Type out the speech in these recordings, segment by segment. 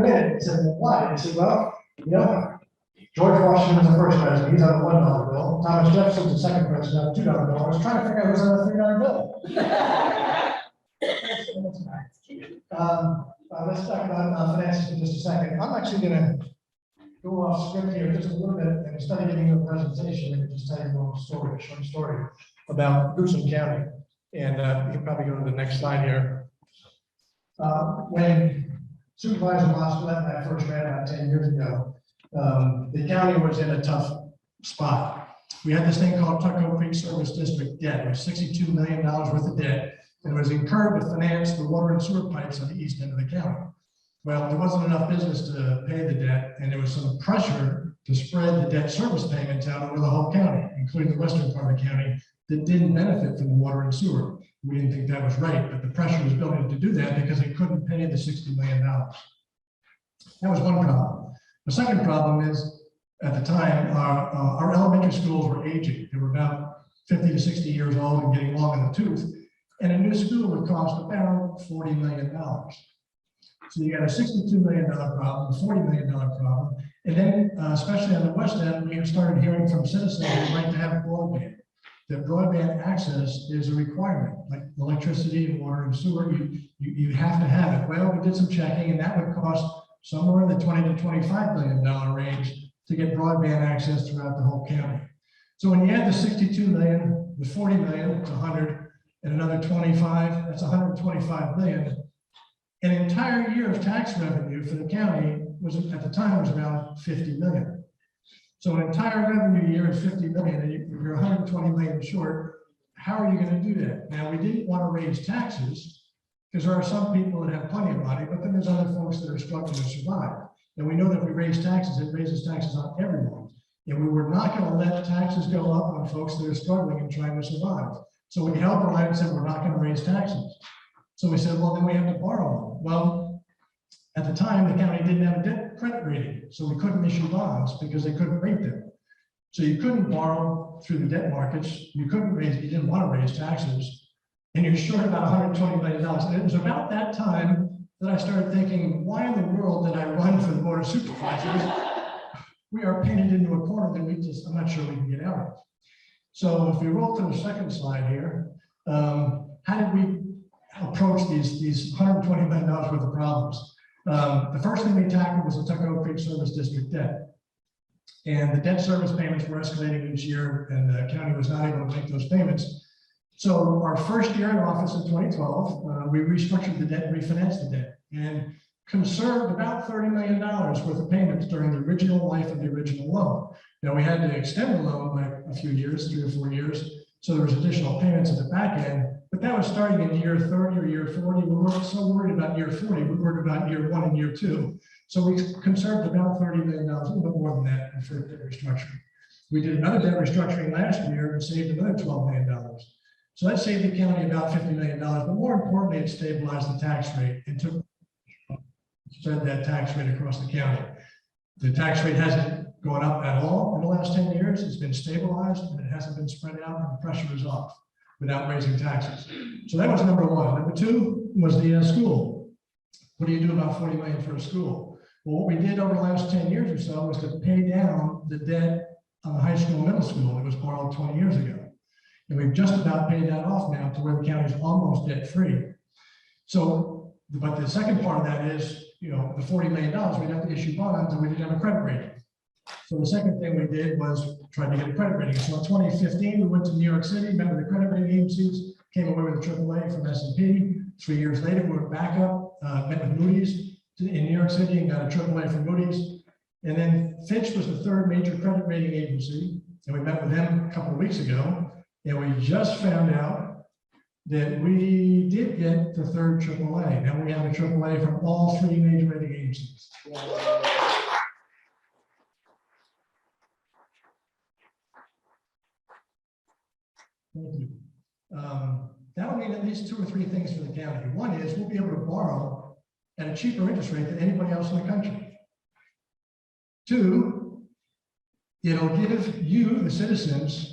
did. He said, well, why? He said, well, you know, George Washington was the first president. He's on a $1 bill. Thomas Jefferson's the second president on a $2 bill. I was trying to figure out who's on a $3 bill. Let's talk about finances for just a second. I'm actually going to go off script here just a little bit, and instead of giving you a presentation, I'm going to just tell you a little story, a short story about Newsom County. And you can probably go to the next slide here. When Supervisor Moskowitz and I first ran about 10 years ago, the county was in a tough spot. We had this thing called Tokoho Creek Service District debt. It was $62 million worth of debt, and it was incurred to finance the water and sewer pipes on the east end of the county. Well, there wasn't enough business to pay the debt, and there was some pressure to spread the debt service payments out over the whole county, including the western part of the county that didn't benefit from the water and sewer. We didn't think that was right, but the pressure was building to do that because they couldn't pay the $60 million. That was one problem. The second problem is, at the time, our elementary schools were aging. They were about 50 to 60 years old and getting long in the tooth. And a new school would cost about $40 million. So you got a $62 million problem, a $40 million problem. And then, especially on the west end, we started hearing from citizens who would like to have broadband. That broadband access is a requirement, like electricity and water and sewer, you have to have it. Well, we did some checking, and that would cost somewhere in the $20 to $25 million range to get broadband access throughout the whole county. So when you add the 62 million, the 40 million, it's 100, and another 25, that's 125 million. An entire year of tax revenue for the county was, at the time, was around 50 million. So an entire revenue year is 50 million, and if you're 120 million short, how are you going to do that? Now, we didn't want to raise taxes because there are some people that have plenty of money, but then there's other folks that are struggling to survive. And we know that if we raise taxes, it raises taxes on everyone. And we were not going to let taxes go up on folks that are struggling and trying to survive. So we held the line and said, we're not going to raise taxes. So we said, well, then we have to borrow. Well, at the time, the county didn't have a debt credit rating, so we couldn't issue bonds because they couldn't rate them. So you couldn't borrow through the debt markets. You couldn't raise, you didn't want to raise taxes, and you're short about $120 million. And it was about that time that I started thinking, why in the world did I run for the board of supervisors? We are painted into a corner that I'm not sure we can get out of. So if we roll to the second slide here, how did we approach these $120 million worth of problems? The first thing we tackled was the Tokoho Creek Service District debt. And the debt service payments were escalating each year, and the county was not able to make those payments. So our first year in office in 2012, we restructured the debt and refinanced the debt and conserved about $30 million worth of payments during the original life of the original loan. Now, we had to extend the loan by a few years, 3 or 4 years, so there was additional payments at the back end, but that was starting in year 30 or year 40. We weren't so worried about year 40, we were worried about year 1 and year 2. So we conserved about $30 million, a little bit more than that in first debt restructuring. We did another debt restructuring last year and saved another $12 million. So that saved the county about $50 million, but more importantly, it stabilized the tax rate and spread that tax rate across the county. The tax rate hasn't gone up at all in the last 10 years. It's been stabilized and it hasn't been spread out, and the pressure is off without raising taxes. So that was number one. Number two was the school. What do you do about $40 million for a school? Well, what we did over the last 10 years or so was to pay down the debt on the high school and middle school that was borrowed 20 years ago. And we've just about paid that off now to where the county is almost debt free. So, but the second part of that is, you know, the $40 million, we'd have to issue bonds, and we didn't have a credit rating. So the second thing we did was try to get a credit rating. So in 2015, we went to New York City, met with the credit rating agencies, came away with a AAA from S&P. 3 years later, we went back up, met with Moody's in New York City and got a AAA from Moody's. And then Fitch was the third major credit rating agency, and we met with them a couple of weeks ago. And we just found out that we did get the third AAA. Now we have a AAA from all 3 major rating agencies. Thank you. That will mean at least 2 or 3 things for the county. One is we'll be able to borrow at a cheaper interest rate than anybody else in the country. 2, it'll give you, the citizens,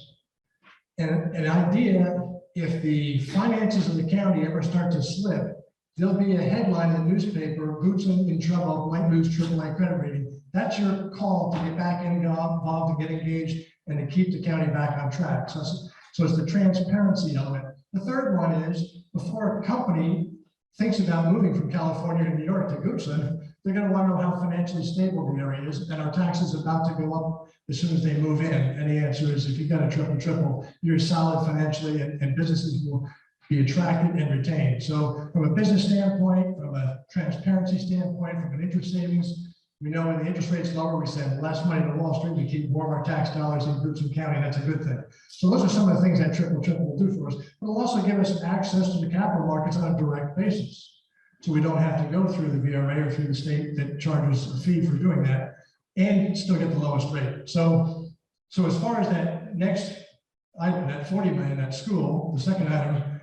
an idea if the finances of the county ever start to slip, there'll be a headline in the newspaper, Goodson in trouble, might lose AAA credit rating. That's your call to get back involved and get engaged and to keep the county back on track. So it's the transparency element. The third one is before a company thinks about moving from California to New York to Goodson, they're going to want to know how financially stable the area is, and our taxes about to go up as soon as they move in. And the answer is, if you've got a triple, you're solid financially, and businesses will be attracted and retained. So from a business standpoint, from a transparency standpoint, from an interest savings, we know when the interest rate's lower, we send less money to Wall Street, we keep more of our tax dollars in Goodson County, that's a good thing. So those are some of the things that triple will do for us. But it'll also give us access to the capital markets on a direct basis. So we don't have to go through the VRA or through the state that charges a fee for doing that and still get the lowest rate. So as far as that next item, that 40 million, that school, the second item,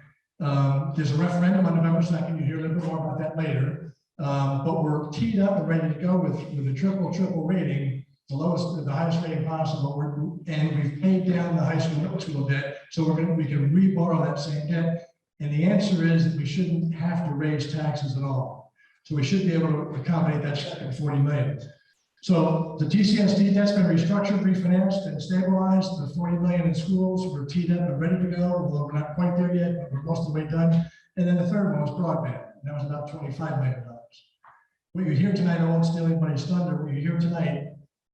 there's a referendum on November 2nd. You hear a little bit more about that later. But we're teed up and ready to go with a triple rating, the highest rating possible. And we've paid down the high school, middle school debt. So we can re-borrow that same debt. And the answer is that we shouldn't have to raise taxes at all. So we should be able to accommodate that second 40 million. So the TCSD debt's been restructured, refinanced, and stabilized. The 40 million in schools, we're teed up and ready to go. Although we're not quite there yet, but we're most of the way done. And then the third one was broadband. That was about $25 million. What you hear tonight, I won't steal anybody's thunder. What you hear tonight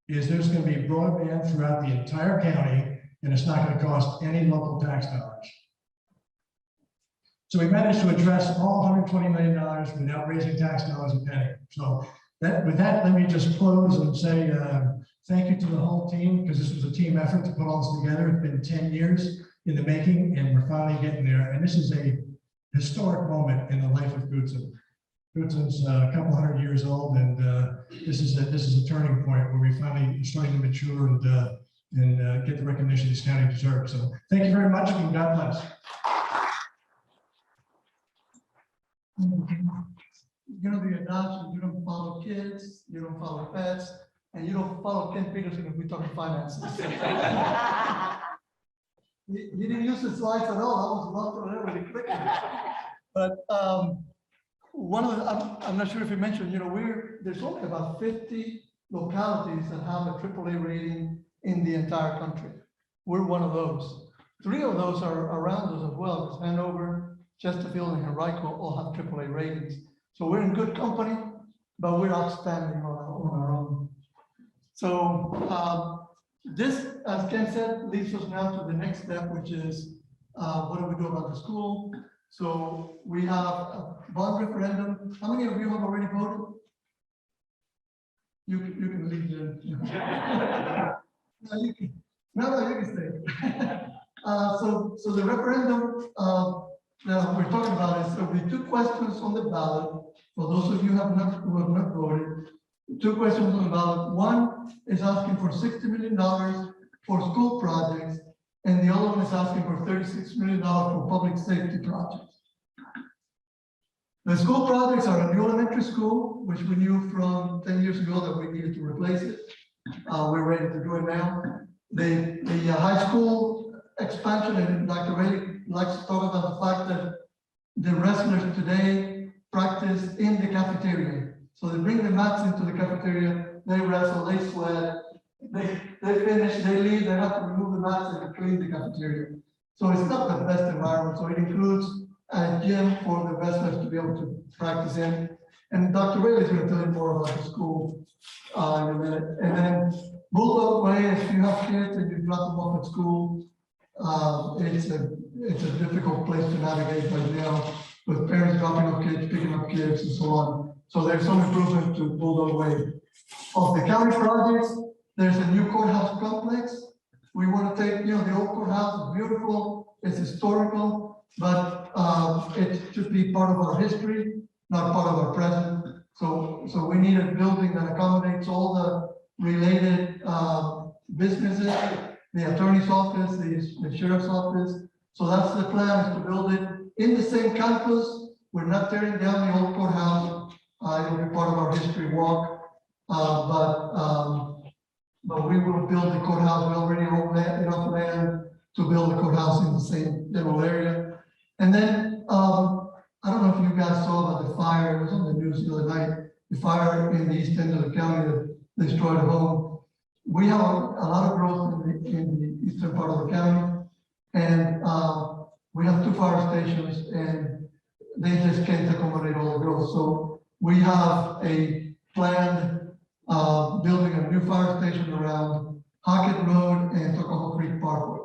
is there's going to be broadband throughout the entire county, and it's not going to cost any local tax dollars. So we managed to address all $120 million without raising tax dollars a penny. So with that, let me just close and say thank you to the whole team, because this was a team effort to put all this together. It's been 10 years in the making, and we're finally getting there. And this is a historic moment in the life of Goodson. Goodson's a couple hundred years old, and this is a turning point where we finally starting to mature and get the recognition this county deserves. So thank you very much, and God bless. You don't do adoption, you don't follow kids, you don't follow pets, and you don't follow Ken Peterson if we talk finances. You didn't use the slides at all. I was about to already clicking. But one of the, I'm not sure if you mentioned, there's only about 50 localities that have a AAA rating in the entire country. We're one of those. 3 of those are around us as well, because Hanover, Chesterfield, and Henrico all have AAA ratings. So we're in good company, but we're outstanding on our own. So this, as Ken said, leads us now to the next step, which is what do we do about the school? So we have a bond referendum. How many of you have already voted? You can leave them. No, you can stay. So the referendum that we're talking about is, so we 2 questions on the ballot. For those of you who have not voted, 2 questions on the ballot. One is asking for $60 million for school projects, and the other one is asking for $36 million for public safety projects. The school projects are a new elementary school, which we knew from 10 years ago that we needed to replace it. We're ready to do it now. The high school expansion, and Dr. Ray likes to talk about the fact that the wrestlers today practice in the cafeteria. So they bring the mats into the cafeteria, they wrestle, they sweat, they finish, they leave, they have to remove the mats and clean the cafeteria. So it's not the best environment. So it includes a gym for the wrestlers to be able to practice in. And Dr. Ray is going to tell you more about the school in a minute. And then Bulldog Way, if you have kids and you drop them off at school, it's a difficult place to navigate right now, with parents dropping off kids, picking up kids, and so on. So there's some improvement to Bulldog Way. Of the county projects, there's a new courthouse complex. We want to take, the old courthouse is beautiful, it's historical, but it should be part of our history, not part of our present. So we need a building that accommodates all the related businesses, the attorney's office, the sheriff's office. So that's the plan, is to build it in the same campus. We're not tearing down the old courthouse. It'll be part of our history walk. But we will build the courthouse. We already own enough land to build the courthouse in the same general area. And then I don't know if you guys saw about the fire, it was on the news the other night, the fire in the east end of the county that destroyed a home. We have a lot of growth in the eastern part of the county, and we have 2 fire stations, and they just can't accommodate all the growth. So we have a planned building a new fire station around Hockett Road and Tokoho Creek Parkway.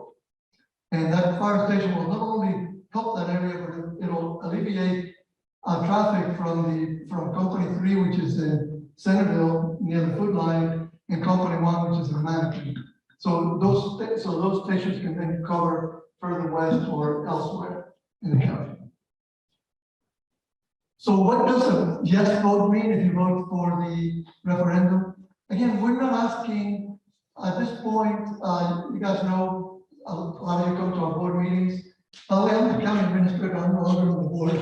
And that fire station will not only help that area, but it'll alleviate traffic from Company 3, which is in Centerville near the food line, and Company 1, which is in Manatee. So those stations can then cover further west or elsewhere in the county. So what does a yes vote mean if you vote for the referendum? Again, we're not asking at this point, you guys know, a lot of you come to our board meetings. Oh, I'm the county administrator, I'm no longer on the board. I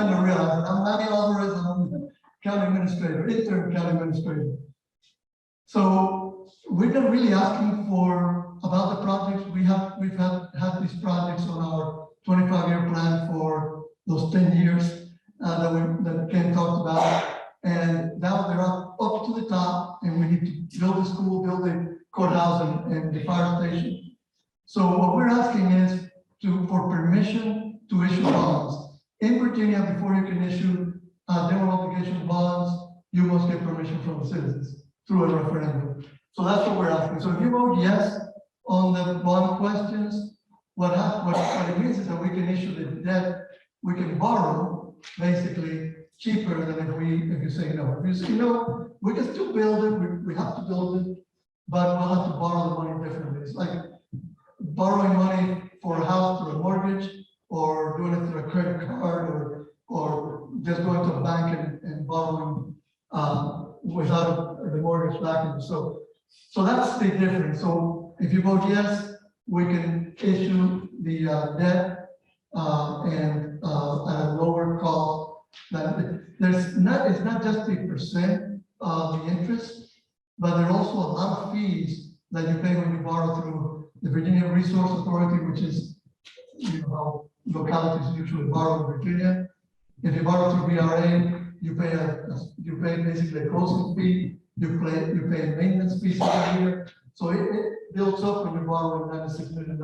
don't realize it. I'm Manny Alvarez, I'm the county administrator, interim county administrator. So we're not really asking for about the projects. We've had these projects on our 25-year plan for those 10 years that Ken talked about, and now they're up to the top, and we need to build the school, build the courthouse, and the fire station. So what we're asking is for permission to issue bonds. In Virginia, before you can issue general obligation bonds, you must get permission from the citizens through a referendum. So that's what we're asking. So if you vote yes on the bond questions, what it means is that we can issue the debt, we can borrow basically cheaper than if you say no. If you say no, we can still build it, we have to build it, but we'll have to borrow the money differently. It's like borrowing money for a house through a mortgage, or doing it through a credit card, or just going to a bank and borrowing without the mortgage backing. So that's the difference. So if you vote yes, we can issue the debt and at a lower cost. It's not just the percent of the interest, but there are also a lot of fees that you pay when you borrow through the Virginia Resource Authority, which is how localities usually borrow in Virginia. If you borrow through VRA, you pay basically a closing fee. You pay maintenance fees every year. So it builds up when you borrow $96 million.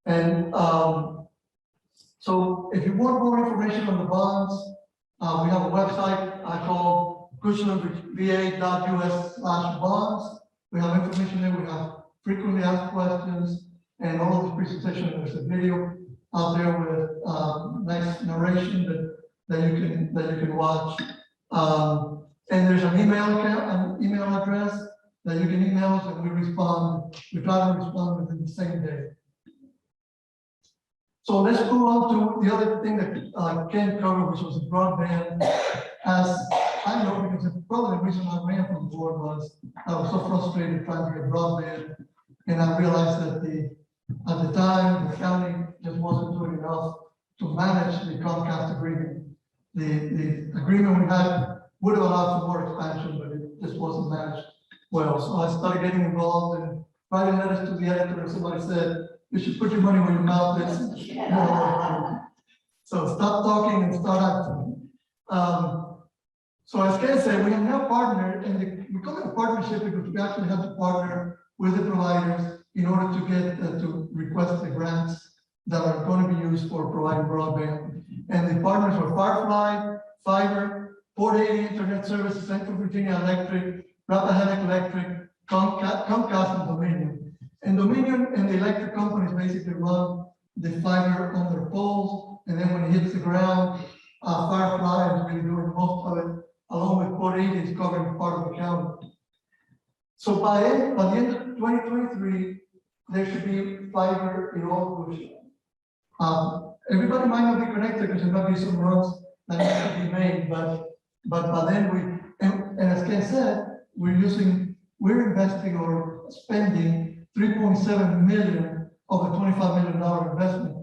And so if you want more information on the bonds, we have a website called cushionva.us/bonds. We have information there. We have frequently asked questions, and all of the presentation. There's a video out there with nice narration that you can watch. And there's an email address that you can email us, and we respond. We try to respond within the same day. So let's move on to the other thing that Ken covered, which was the broadband. As I know, because probably the reason I ran from the board was I was so frustrated trying to get broadband, and I realized that at the time the county just wasn't doing enough to manage the Comcast agreement. The agreement we had would have allowed for more expansion, but it just wasn't managed well. So I started getting involved and writing letters to the editor, and somebody said, you should put your money where your mouth is. So stop talking and start acting. So as Ken said, we have now partnered, and we call it a partnership because we actually have to partner with the providers in order to get to request the grants that are going to be used for providing broadband. And the partners were Firefly, Fiber, Port 80 Internet Services, Central Virginia Electric, Rappahannock Electric, Comcast, and Dominion. And Dominion and the electric companies basically run the fiber on their poles, and then when it hits the ground, Firefly is really doing most of it, along with Port 80 is covering part of the county. So by the end of 2023, there should be fiber in all Volusia. Everybody might not be connected because there might be some runs that need to be made, but by then and as Ken said, we're investing or spending $3.7 million of a $25 million investment.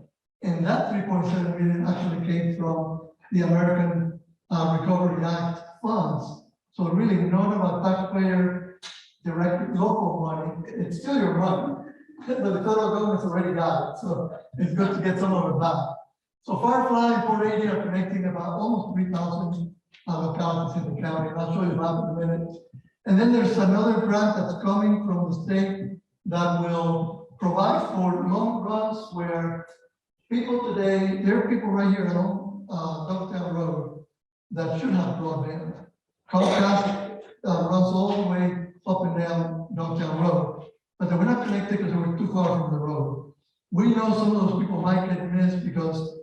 And that $3.7 million actually came from the American Recovery Act funds. So really none of our taxpayer direct local money, it's still your money, but the federal government's already got it. So it's good to get some of it back. So Firefly and 480 are connecting about almost 3,000 localities in the county, and I'll show you the map in a minute. And then there's another grant that's coming from the state that will provide for long runs where people today, there are people right here on Dogtown Road that should have broadband. Comcast runs all the way up and down Dogtown Road, but they were not connected because they were too far from the road. We know some of those people might get missed because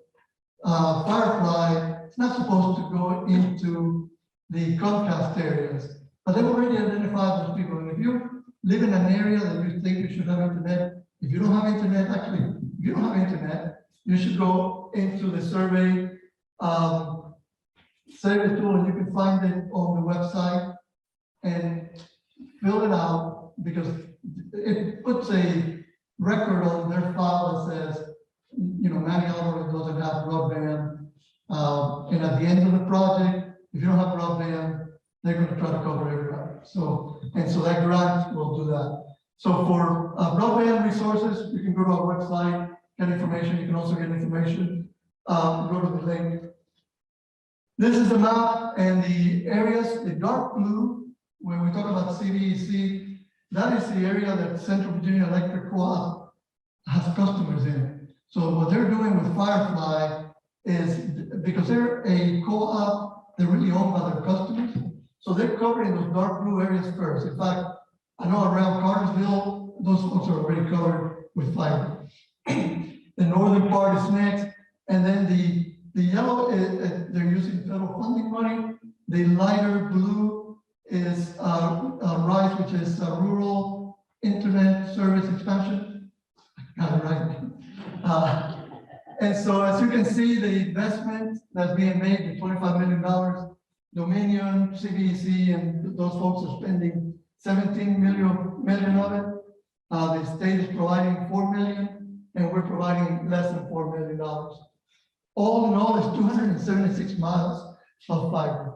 Firefly is not supposed to go into the Comcast areas, but they've already identified those people. And if you live in an area that you think you should have internet, if you don't have internet, actually, if you don't have internet, you should go into the survey tool, and you can find it on the website and fill it out, because it puts a record on their file that says, you know, Manny Alvarez doesn't have broadband. And at the end of the project, if you don't have broadband, they're going to try to cover everybody. So that grant will do that. So for broadband resources, you can go to our website, get information. You can also get information. Go to the link. This is the map and the areas. The dark blue, when we talk about CVEC, that is the area that Central Virginia Electric Co-op has customers in. So what they're doing with Firefly is, because they're a co-op, they're really owned by their customers. So they're covering those dark blue areas first. In fact, I know around Cartersville, those folks are already covered with fiber. The northern part is next, and then the yellow, they're using federal funding money. The lighter blue is RISE, which is Rural Internet Service Expansion. I got it right. And so as you can see, the investment that's being made, the $25 million, Dominion, CVEC, and those folks are spending 17 million of it. The state is providing $4 million, and we're providing less than $4 million. All in all, it's 276 miles of fiber.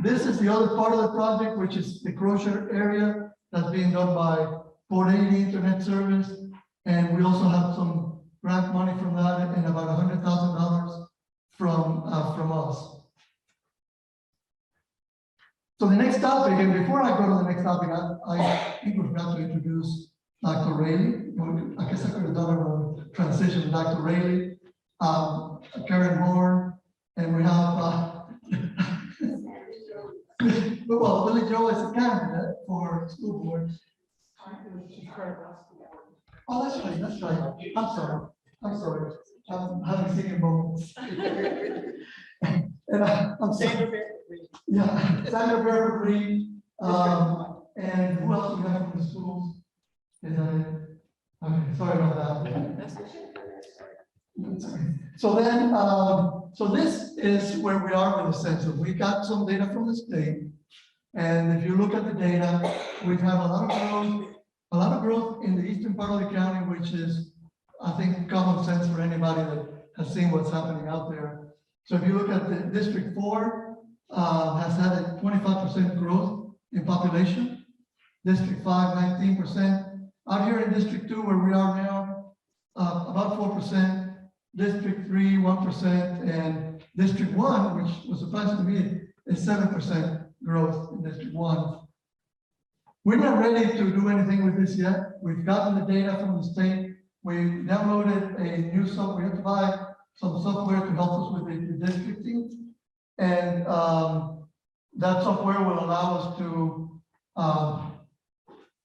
This is the other part of the project, which is the Crozier area that's being done by 480 Internet Service. And we also have some grant money from that and about $100,000 from us. So the next topic, and before I go to the next topic, I think we forgot to introduce Dr. Rayleigh. I guess I could have done a transition with Dr. Rayleigh, Karen Horn, and we have, well, Billy Joe is a candidate for school board. Oh, that's right, that's right. I'm sorry. I'm having singing moments. And I'm sorry. Yeah, Sandra Bear Green, and who else we have from the schools? Is that it? Okay, sorry about that. So then, so this is where we are with the census. We got some data from the state, and if you look at the data, we've had a lot of growth in the eastern part of the county, which is, I think, common sense for anybody that has seen what's happening out there. So if you look at the District 4, has had a 25% growth in population. District 5, 19%. Out here in District 2, where we are now, about 4%. District 3, 1%, and District 1, which was surprising to me, is 7% growth in District 1. We're not ready to do anything with this yet. We've gotten the data from the state. We downloaded a new software. We have to buy some software to help us with the districting. And that software will allow us to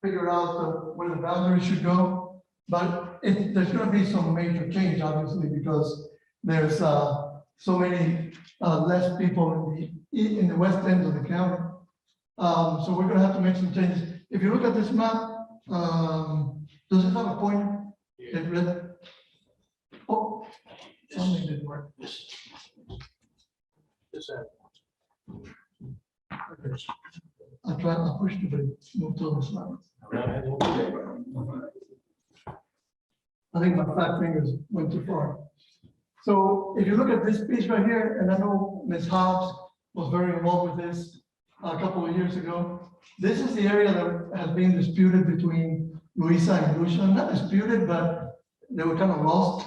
figure out where the boundary should go. But there's going to be some major change, obviously, because there's so many less people in the west end of the county. So we're going to have to make some changes. If you look at this map, does it have a pointer? Yeah. Oh, something didn't work. I pushed it, but it moved to the slides. I think my fat fingers went too far. So if you look at this piece right here, and I know Ms. Hobbs was very involved with this a couple of years ago. This is the area that has been disputed between Luisa and Lucia. Not disputed, but they were kind of lost.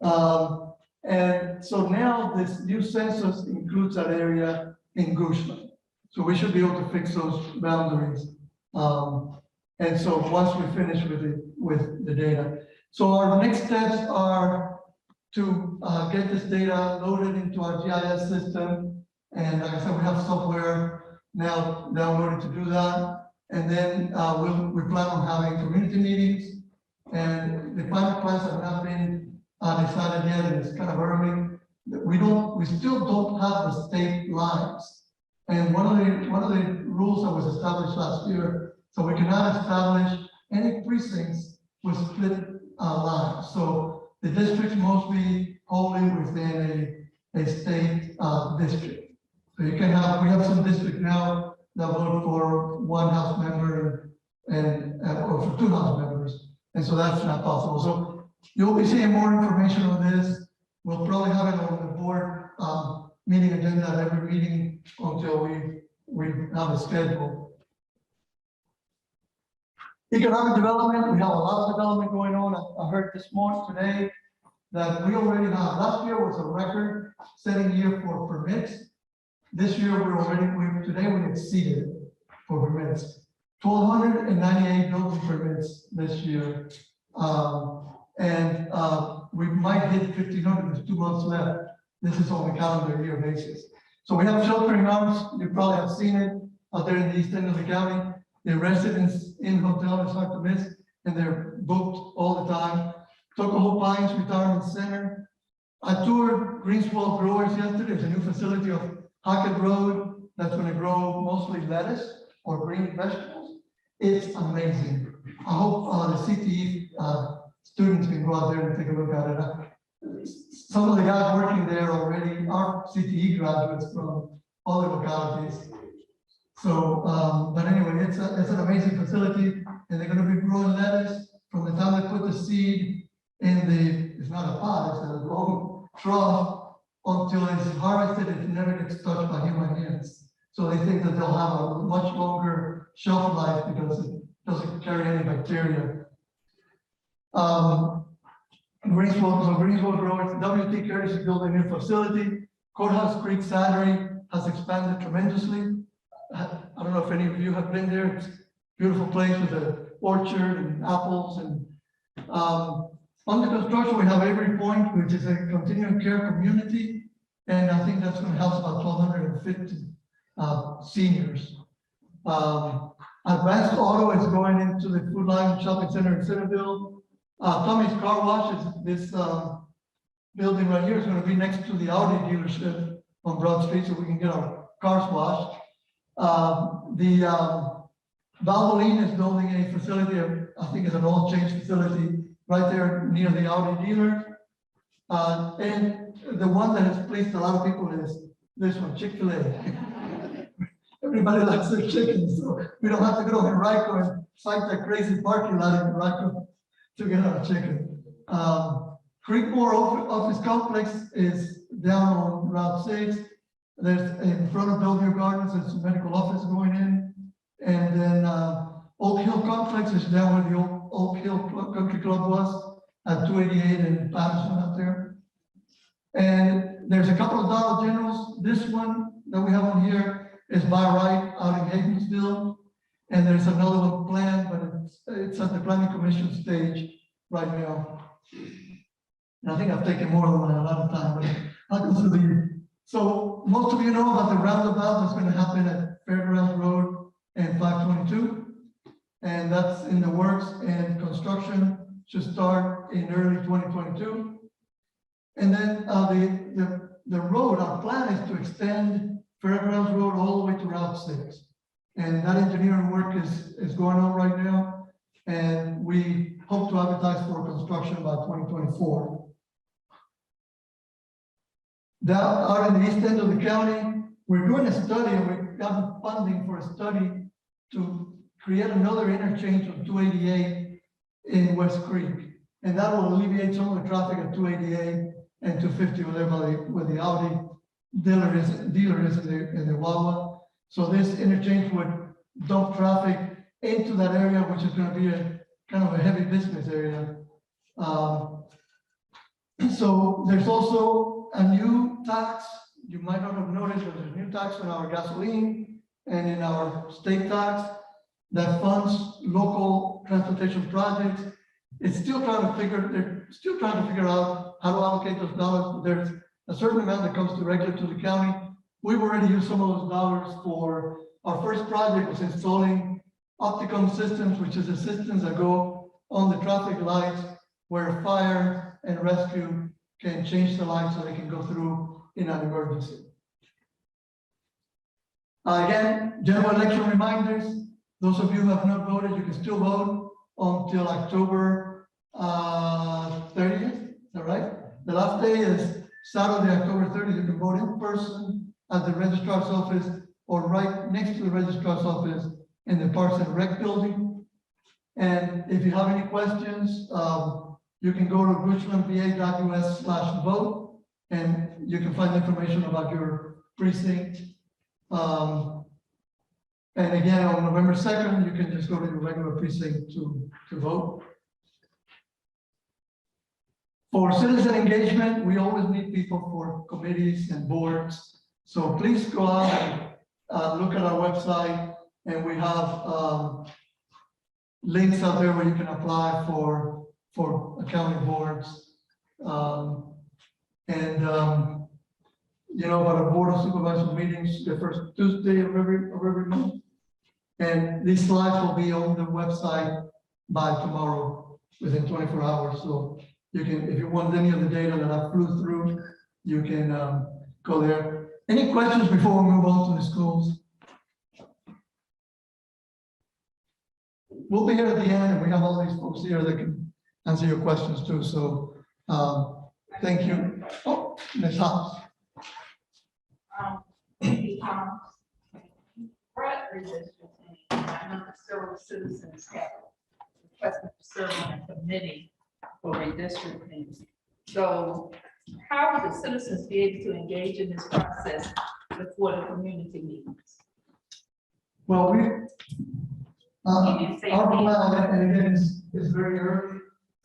And so now this new census includes that area in Goochland. So we should be able to fix those boundaries. And so once we finish with the data. So our next steps are to get this data loaded into our GIS system. And like I said, we have software now downloaded to do that. And then we plan on having community meetings. And the final plans have not been decided yet, and it's kind of early. We still don't have the state lines. And one of the rules that was established last year, so we cannot establish any precincts with split lines. So the districts must be wholly within a state district. So you can have, we have some districts now that vote for one House member or for 2 House members. And so that's not possible. So you'll be seeing more information on this. We'll probably have it on the board meeting agenda at every meeting until we have a schedule. Economic development, we have a lot of development going on. I heard this morning today that we already have, last year was a record-setting year for permits. This year today we exceeded it for permits. 1,298 building permits this year. We might hit 1,500, there's 2 months left. This is on a calendar year basis. So we have sheltering arms, you probably have seen it out there in the east end of the county. The residents in hotel is hard to miss, and they're booked all the time. Tokoho Pines Retirement Center. I toured Greenswell Growers yesterday. There's a new facility of Hackett Road that's going to grow mostly lettuce or green vegetables. It's amazing. I hope the CTE students can go out there and take a look at it. Some of the guys working there already are CTE graduates from other localities. So, but anyway, it's an amazing facility, and they're going to be growing lettuce from the time they put the seed in it's not a pot, it's a long trough, until it's harvested. It never gets touched by human hands. So they think that they'll have a much longer shelf life because it doesn't carry any bacteria. Greenswell Growers, W.T. Curtis is building a new facility. Courthouse Creek Saturday has expanded tremendously. I don't know if any of you have been there. It's a beautiful place with an orchard and apples. And under construction, we have Avery Point, which is a continuing care community. And I think that's going to house about 1,250 seniors. Advanced Auto is going into the Food Line Shopping Center in Centerville. Tommy's Car Wash is this building right here is going to be next to the Audi dealership on Broad Street, so we can get our cars washed. Valvoline is building a facility, I think it's an oil change facility right there near the Audi dealer. And the one that has pleased a lot of people is this one, Chick-fil-A. Everybody likes their chicken, so we don't have to go to Henrico and fight that crazy parking lot in Henrico to get our chicken. Creekmore Office Complex is down on Route 6. There's in front of Bellevue Gardens, there's some medical office going in. And then Oak Hill Complex is down where the Oak Hill Country Club was at 288 and Patterson up there. And there's a couple of Dollar Generals. This one that we have on here is by right out in Haydensville. And there's another one planned, but it's at the planning commission stage right now. And I think I've taken more than a lot of time, but I'll go through the. So most of you know about the roundabout that's going to happen at Fairgrounds Road and 522. And that's in the works, and construction should start in early 2022. And then the road, our plan is to extend Fairgrounds Road all the way to Route 6. And that engineering work is going on right now. And we hope to advertise for construction by 2024. Down out in the east end of the county, we're doing a study, and we've gotten funding for a study to create another interchange on 288 in West Creek. And that will alleviate some of the traffic at 288 and 250 over there where the Audi dealer is in the Wawa. So this interchange would dump traffic into that area, which is going to be a kind of a heavy business area. So there's also a new tax. You might not have noticed, but there's a new tax on our gasoline and in our state tax that funds local transportation projects. They're still trying to figure out how to allocate those dollars. There's a certain amount that comes directly to the county. We've already used some of those dollars for our first project was installing Opticom systems, which is the systems that go on the traffic lights where fire and rescue can change the lights so they can go through in an emergency. Again, general election reminders. Those of you who have not voted, you can still vote until October 30th. Is that right? The last day is Saturday, October 30th. You can vote in person at the registrar's office or right next to the registrar's office in the Parks and Rec building. And if you have any questions, you can go to richmondva.us/vote and you can find information about your precinct. And again, on November 2nd, you can just go to your regular precinct to vote. For citizen engagement, we always need people for committees and boards. So please go out and look at our website, and we have links out there where you can apply for county boards. You know, about our board of supervisor meetings, the first Tuesday of every month. And these slides will be on the website by tomorrow, within 24 hours. So you can, if you want any of the data that I flew through, you can go there. Any questions before we move on to the schools? We'll be here at the end, and we have all these folks here that can answer your questions too. So thank you. Oh, Ms. Hobbs. What redistricting? I know the several citizens have requested to serve on a committee for redistricting. So how would the citizens be able to engage in this process before the community meetings? Well, our plan, and again, is very early.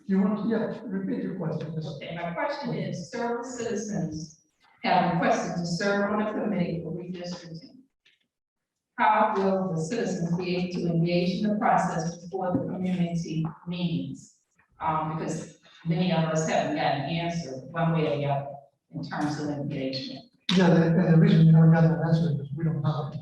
You want to, yeah, repeat your question. Okay, my question is, several citizens have requested to serve on a committee for redistricting. How will the citizens be able to engage in the process before the community meetings? Because many of us haven't gotten an answer one way or the other in terms of engagement. Yeah, and the reason we haven't gotten an answer is we don't have it.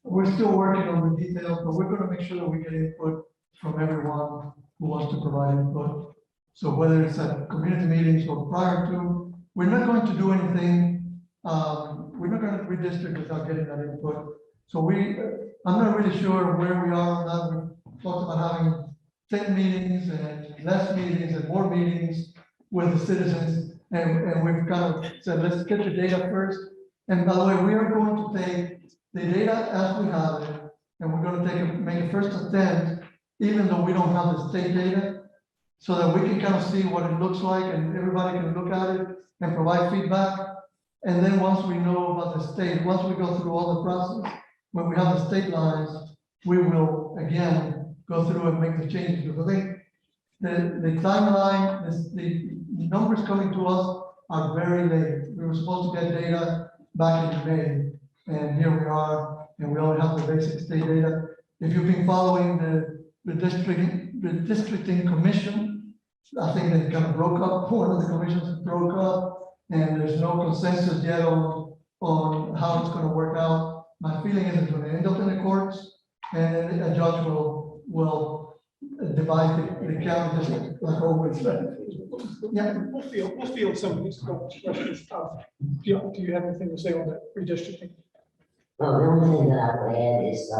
We're still working on the details, but we're going to make sure that we get input from everyone who wants to provide input. So whether it's at community meetings or prior to, we're not going to do anything. We're not going to redistrict without getting that input. So I'm not really sure where we are on that. We talked about having 10 meetings and less meetings and more meetings with the citizens. And we've kind of said, let's get the data first. And by the way, we are going to take the data as we have it, and we're going to make a first attempt, even though we don't have the state data, so that we can kind of see what it looks like and everybody can look at it and provide feedback. And then once we know about the state, once we go through all the process, when we have the state lines, we will again go through and make the changes. Because I think the timeline, the numbers coming to us are very late. We were supposed to get data back in May, and here we are, and we only have the basic state data. If you've been following the districting commission, I think they kind of broke up. One of the commissions broke up, and there's no consensus yet on how it's going to work out. My feeling is it's going to end up in the courts, and a judge will divide the county district like always. Yeah. We'll field some of these questions. Do you have anything to say on that redistricting? Well, the only thing that I would add is,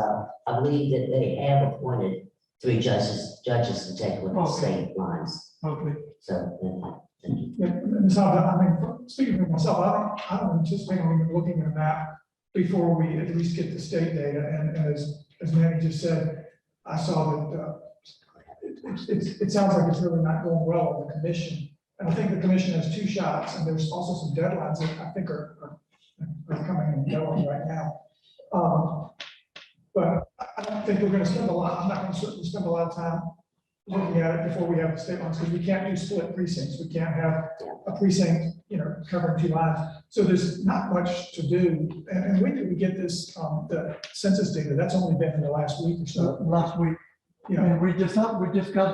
I believe that they have appointed 3 judges to take with the state lines. Okay. So, thank you. Yeah, Ms. Alva, I mean, speaking for myself, I don't anticipate on even looking at a map before we at least get the state data. And as Manny just said, I saw that it sounds like it's really not going well on the commission. And I think the commission has 2 shots, and there's also some deadlines that I think are coming and going right now. But I don't think we're going to spend a lot. I'm not going to certainly spend a lot of time looking at it before we have the state lines, because we can't do split precincts. We can't have a precinct, covering 2 lines. So there's not much to do. And when did we get this, the census data? That's only been in the last week or so. Last week. Yeah. And we just got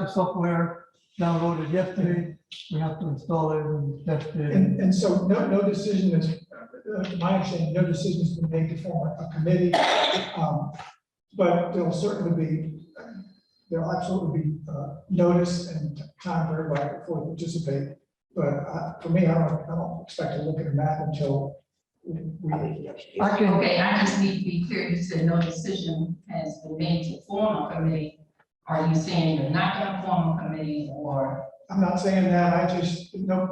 the software downloaded yesterday. We have to install it and test it. And so no decision is, my understanding, no decision has been made to form a committee. But there'll absolutely be notice and time for everybody before they participate. But for me, I don't expect to look at a map until we. I can, Okay, I just need to be clear, you said no decision has been made to form a committee. Are you saying you're not gonna form a committee, or? I'm not saying that,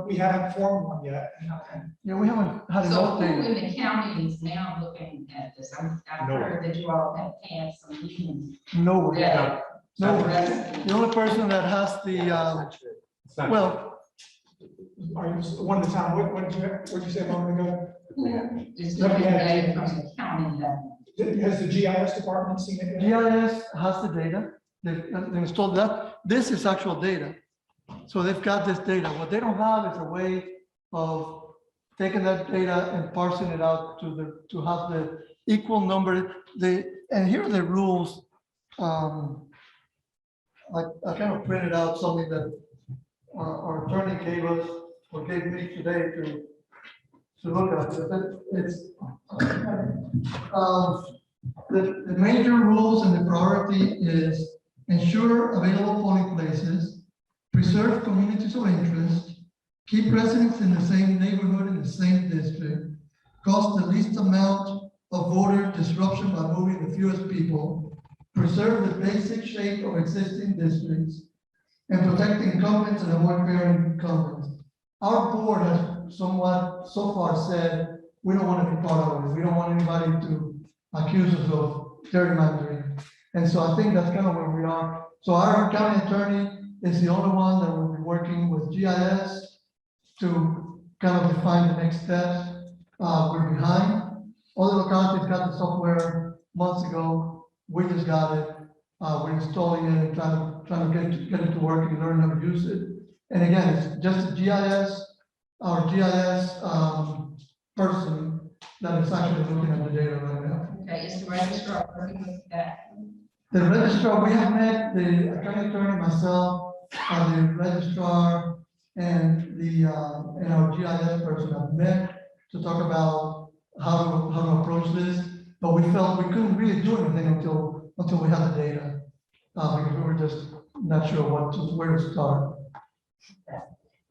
we haven't formed one yet. yeah, we haven't had So enough who data. in the county is now looking at this? I've heard that you all have had some meetings. No one. Yeah. No, Rest- the only person that has the, well, Are you, one at a time, what did you say a moment ago? Who is looking at it from the county level? Has the GIS department seen it yet? GIS has the data. They installed that. This is actual data. So they've got this data. What they don't have is a way of taking that data and parsing it out to have the equal number. And here are the rules. I kind of printed out something that our attorney gave us, or gave me today to look at. It's the major rules and the priority is ensure available polling places, preserve communities of interest, keep residents in the same neighborhood in the same district, cause the least amount of voter disruption by moving the fewest people, preserve the basic shape of existing districts, and protect incumbents and avoid fairing incumbents. Our board has somewhat so far said, we don't want to be part of it. We don't want anybody to accuse us of gerrymandering. And so I think that's kind of where we are. So our county attorney is the only one that will be working with GIS to kind of define the next steps. We're behind. Other localities got the software months ago. We just got it. We're installing it and trying to get it to work and learn how to use it. And again, it's just a GIS, our GIS person that is actually looking at the data right now. Okay, is the registrar working with that? The registrar, we have met, the county attorney, myself, the registrar, and and our GIS person have met to talk about how to approach this. But we felt we couldn't really do anything until we had the data, because we were just not sure where to start.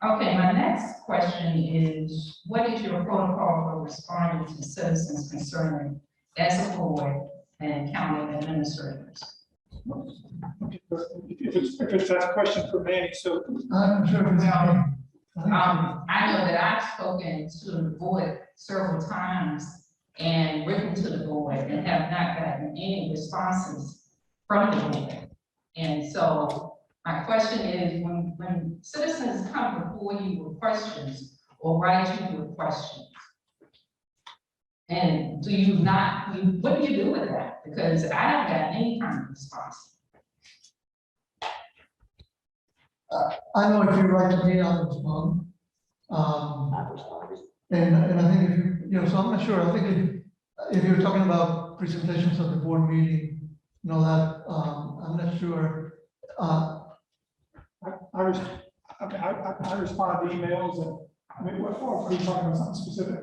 Okay, my next question is, what is your protocol for responding to citizens concerning as a board and county administrators? If it's that question for Manny, so. I'm not sure if it's. I know that I've spoken to the board several times and written to the board and have not gotten any responses from the board. And so my question is, when citizens come before you with questions or write you with questions, and what do you do with that? Because I haven't gotten any kind of response. I know if you write to me, I'll respond. And I think if so I'm not sure. I think if you're talking about presentations at the board meeting, that, I'm not sure. I respond to emails and, what for? Are you talking about something specific?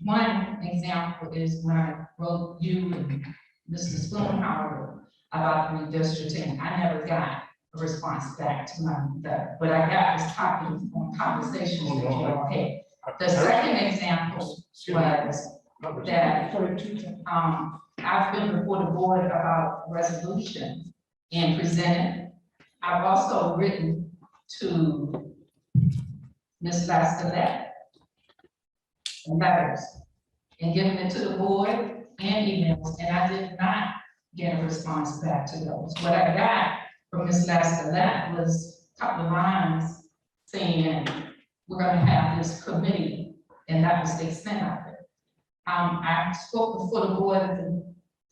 One example is when I wrote you and Mr. Spoonhour about redistricting, I never got a response back to my letter, but I got this copy on conversations that you all had. The second example was that, I've been before the board about resolution and presented. I've also written to Ms. Bastelet letters and given it to the board and emails, and I did not get a response back to those. What I got from Ms. Bastelet was a couple of lines saying, we're gonna have this committee, and that was the extent of it. I spoke before the board a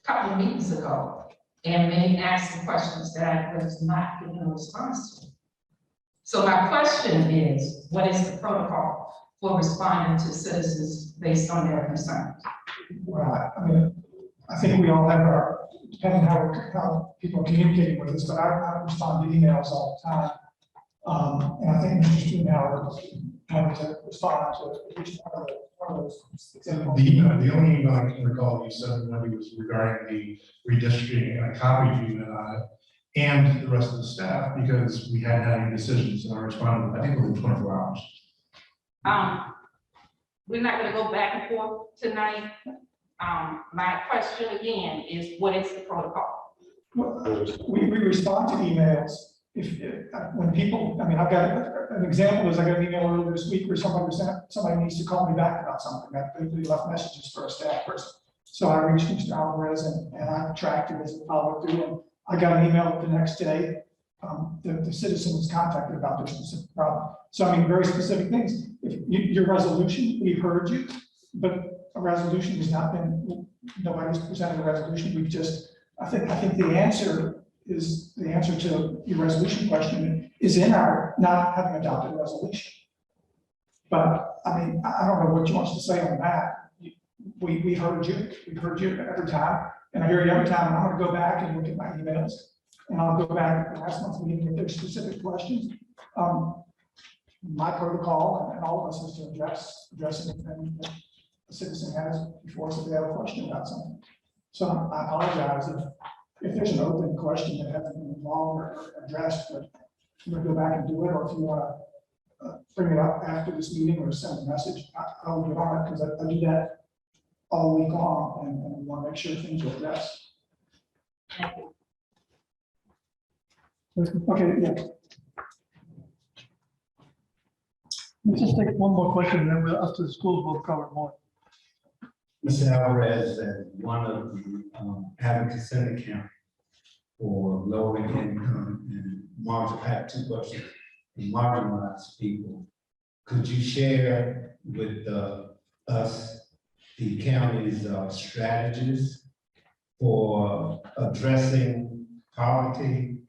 couple of meetings ago, And many asked the questions that I was not given a response to. So my question is, what is the protocol for responding to citizens based on their concerns? Well, I mean, I think we all have our, depending how people are communicating with us, but I respond to emails all the time. And I think Mr. Studenhour is having to respond to each one of those. The only email I can recall you sent when it was regarding the redistricting, and I copied you on it and the rest of the staff because we hadn't had any decisions, and I responded, I think within 24 hours. We're not gonna go back and forth tonight. My question again is, what is the protocol? We respond to emails when people, I mean, I've got an example is I got an email earlier this week where somebody needs to call me back about something, that they left messages for a staff person. So I reached Mr. Alvarez and I tracked it as a follow through. And I got an email the next day. The citizen was contacted about this specific problem. So I mean, very specific things. If your resolution, we've heard you, but a resolution has not been, nobody's presented a resolution. We've just, I think the answer to your resolution question is in our not having adopted a resolution. But I mean, I don't know what you want us to say on that. We've heard you every time, and I hear you every time, and I'm gonna go back and look at my emails, and I'll go back at the last month's meeting if there's specific questions. My protocol and all of us is to address anything that a citizen has before us if they have a question about something. So I apologize if there's an open question that hasn't been involved or addressed, but if you want to go back and do it, or if you want to bring it up after this meeting or send a message, I will get on it because I do that all week long and we want to make sure things are addressed. Okay, yeah. Let's just take one more question, and then we'll, after the schools, we'll cover more. Mr. Alvarez, as one of the advocates in the county for lower income and I have two questions. Marginalized people, could you share with us the county's strategies for addressing poverty,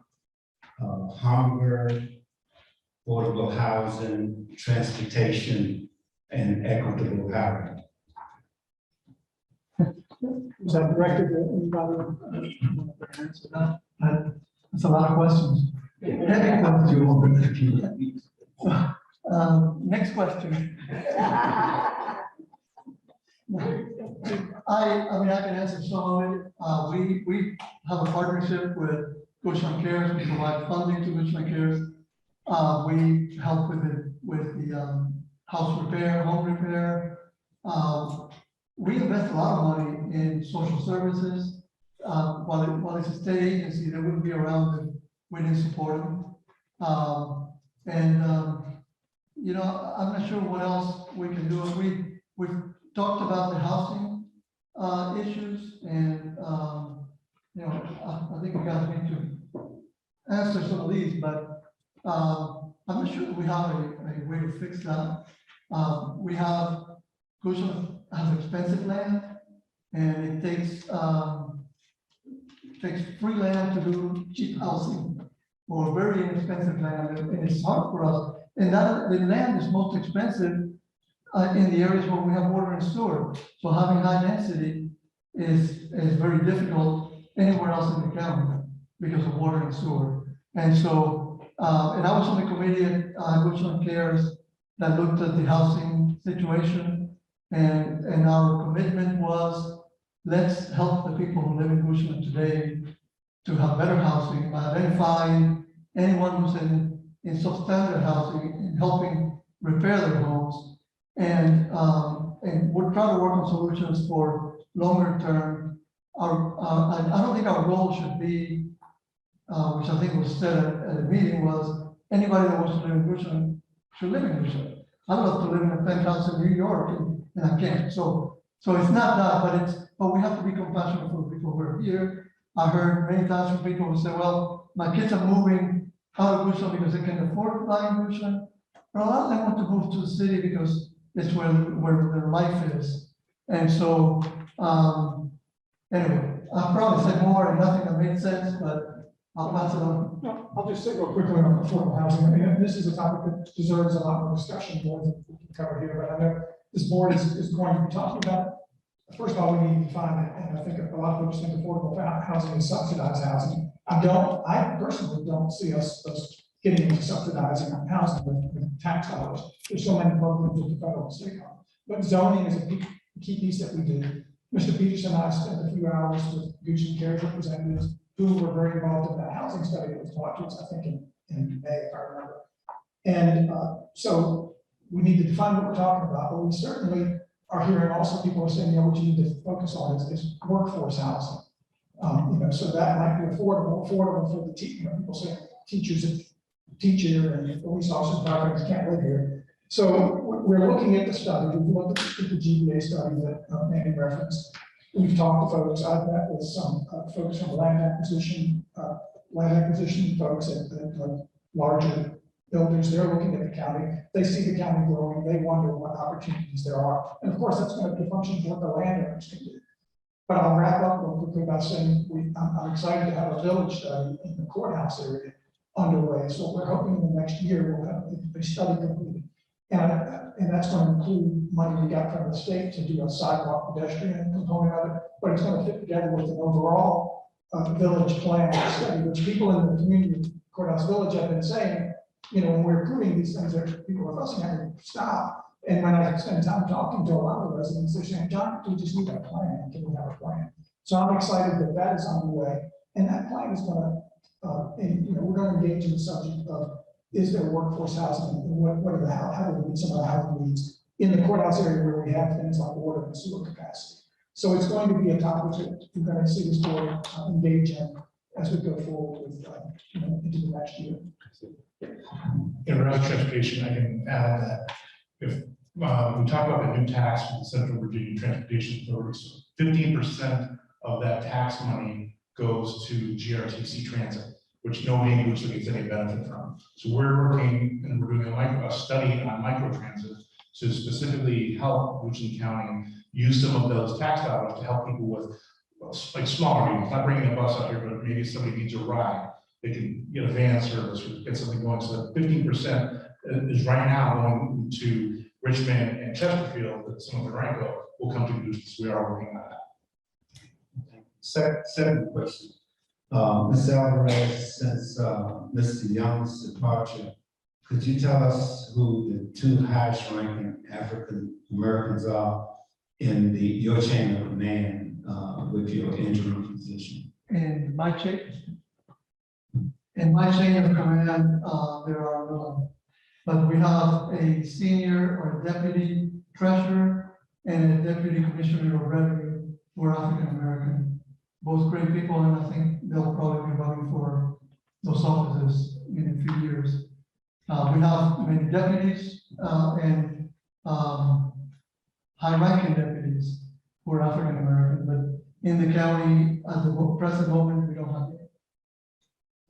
hunger, affordable housing, transportation, and equitable housing? Was that directed to anybody? That's a lot of questions. Next question. I mean, I can answer some of it. We have a partnership with Goshen Cares. We provide funding to Goshen Cares. We help with the house repair, home repair. We invest a lot of money in social services. While it's a state agency, they wouldn't be around if we didn't support them. You know, I'm not sure what else we can do. We've talked about the housing issues, and you know, I think you guys need to answer some of these, but I'm not sure we have a way to fix that. Goshen has expensive land, and it takes free land to do cheap housing or very inexpensive land, and it's hard for us. And that the land is most expensive in the areas where we have water and sewer. So having high density is very difficult anywhere else in the county because of water and sewer. And so, and I was on the committee at Goshen Cares that looked at the housing situation, and our commitment was, let's help the people who live in Goshen today to have better housing by identifying anyone who's in substandard housing and helping repair their homes. And we're trying to work on solutions for longer term. I don't think our goal should be, which I think was said at the meeting, was anybody that wants to live in Goshen should live in Goshen. I'd love to live in a penthouse in New York, and I can't. So it's not that, but we have to be compassionate for the people who are here. I heard many times from people who say, well, my kids are moving out of Goshen because they can afford to buy in Goshen. But a lot of them want to move to the city because it's where their life is. And so Anyway, I'll probably say more and nothing that made sense, but I'll pass it on. No, I'll just say real quickly on affordable housing. I mean, this is a topic that deserves a lot more discussion more than we can cover here, but I know this board is going to be talking about it. First of all, we need to define it, and I think a lot of folks think affordable housing is subsidized housing. I personally don't see us getting into subsidizing housing with tax dollars. There's so many programs at the federal and state level. But zoning is a key piece that we do. Mr. Peterson and I spent a few hours with Goose and Carriage representatives who were very involved in that housing study that was launched, I think, in May, if I remember. And so we need to define what we're talking about, but we certainly are hearing also people are saying, what you need to focus on is workforce housing. So that might be affordable for the people say teacher and police officers, firefighters can't live here. So we're looking at the study. We've looked at the GBA study that Manny referenced. We've talked to folks. I've met with some folks from land acquisition folks at larger builders. They're looking at the county. They see the county growing. They wonder what opportunities there are. And of course, that's going to be a function of what the landowners can do. But I'll wrap up real quickly by saying I'm excited to have a village study in the courthouse area underway. So we're hoping in the next year we'll have a study completed. And that's going to include money we got from the state to do a sidewalk pedestrian component of it, but it's going to fit together with an overall village plan study, which people in the community courthouse village have been saying, when we're approving these things, people are fussing at me, stop. And when I spend time talking to a lot of residents, they're saying, John, we just need a plan. Can we have a plan? So I'm excited that is underway. And that plan is going to, we're going to engage in the subject of, is there workforce housing and what are how do we meet some of the housing needs in the courthouse area where we have things like water and sewer capacity. So it's going to be a topic that you're going to see this board engage in as we go forward with into the next year. In regards to transportation, I can add that if we talk about the new tax from the Central Virginia Transportation Authority, so 15% of that tax money goes to GRTC Transit, which nobody in Booster gets any benefit from. So we're working and we're doing a study on microtransit to specifically help Booster County use some of those tax dollars to help people with like smaller needs, not bringing a bus out here, but maybe somebody needs a ride. They can get a van service or get something going. So 15% is right now going to Richmond and Chesterfield, but some of the Ranko will come to Booster. So we are working on that. Second question. Ms. Alvarez, since Mr. Young's departure, could you tell us who the two highest ranking African Americans are in your chain of command with your interim position? In my chain of command, there are none. But we have a senior or deputy treasurer and a deputy commissioner of revenue who are African American. Both great people, and I think they'll probably be running for those offices in a few years. We have many deputies and high-ranking deputies who are African American, but in the county at the present moment, we don't have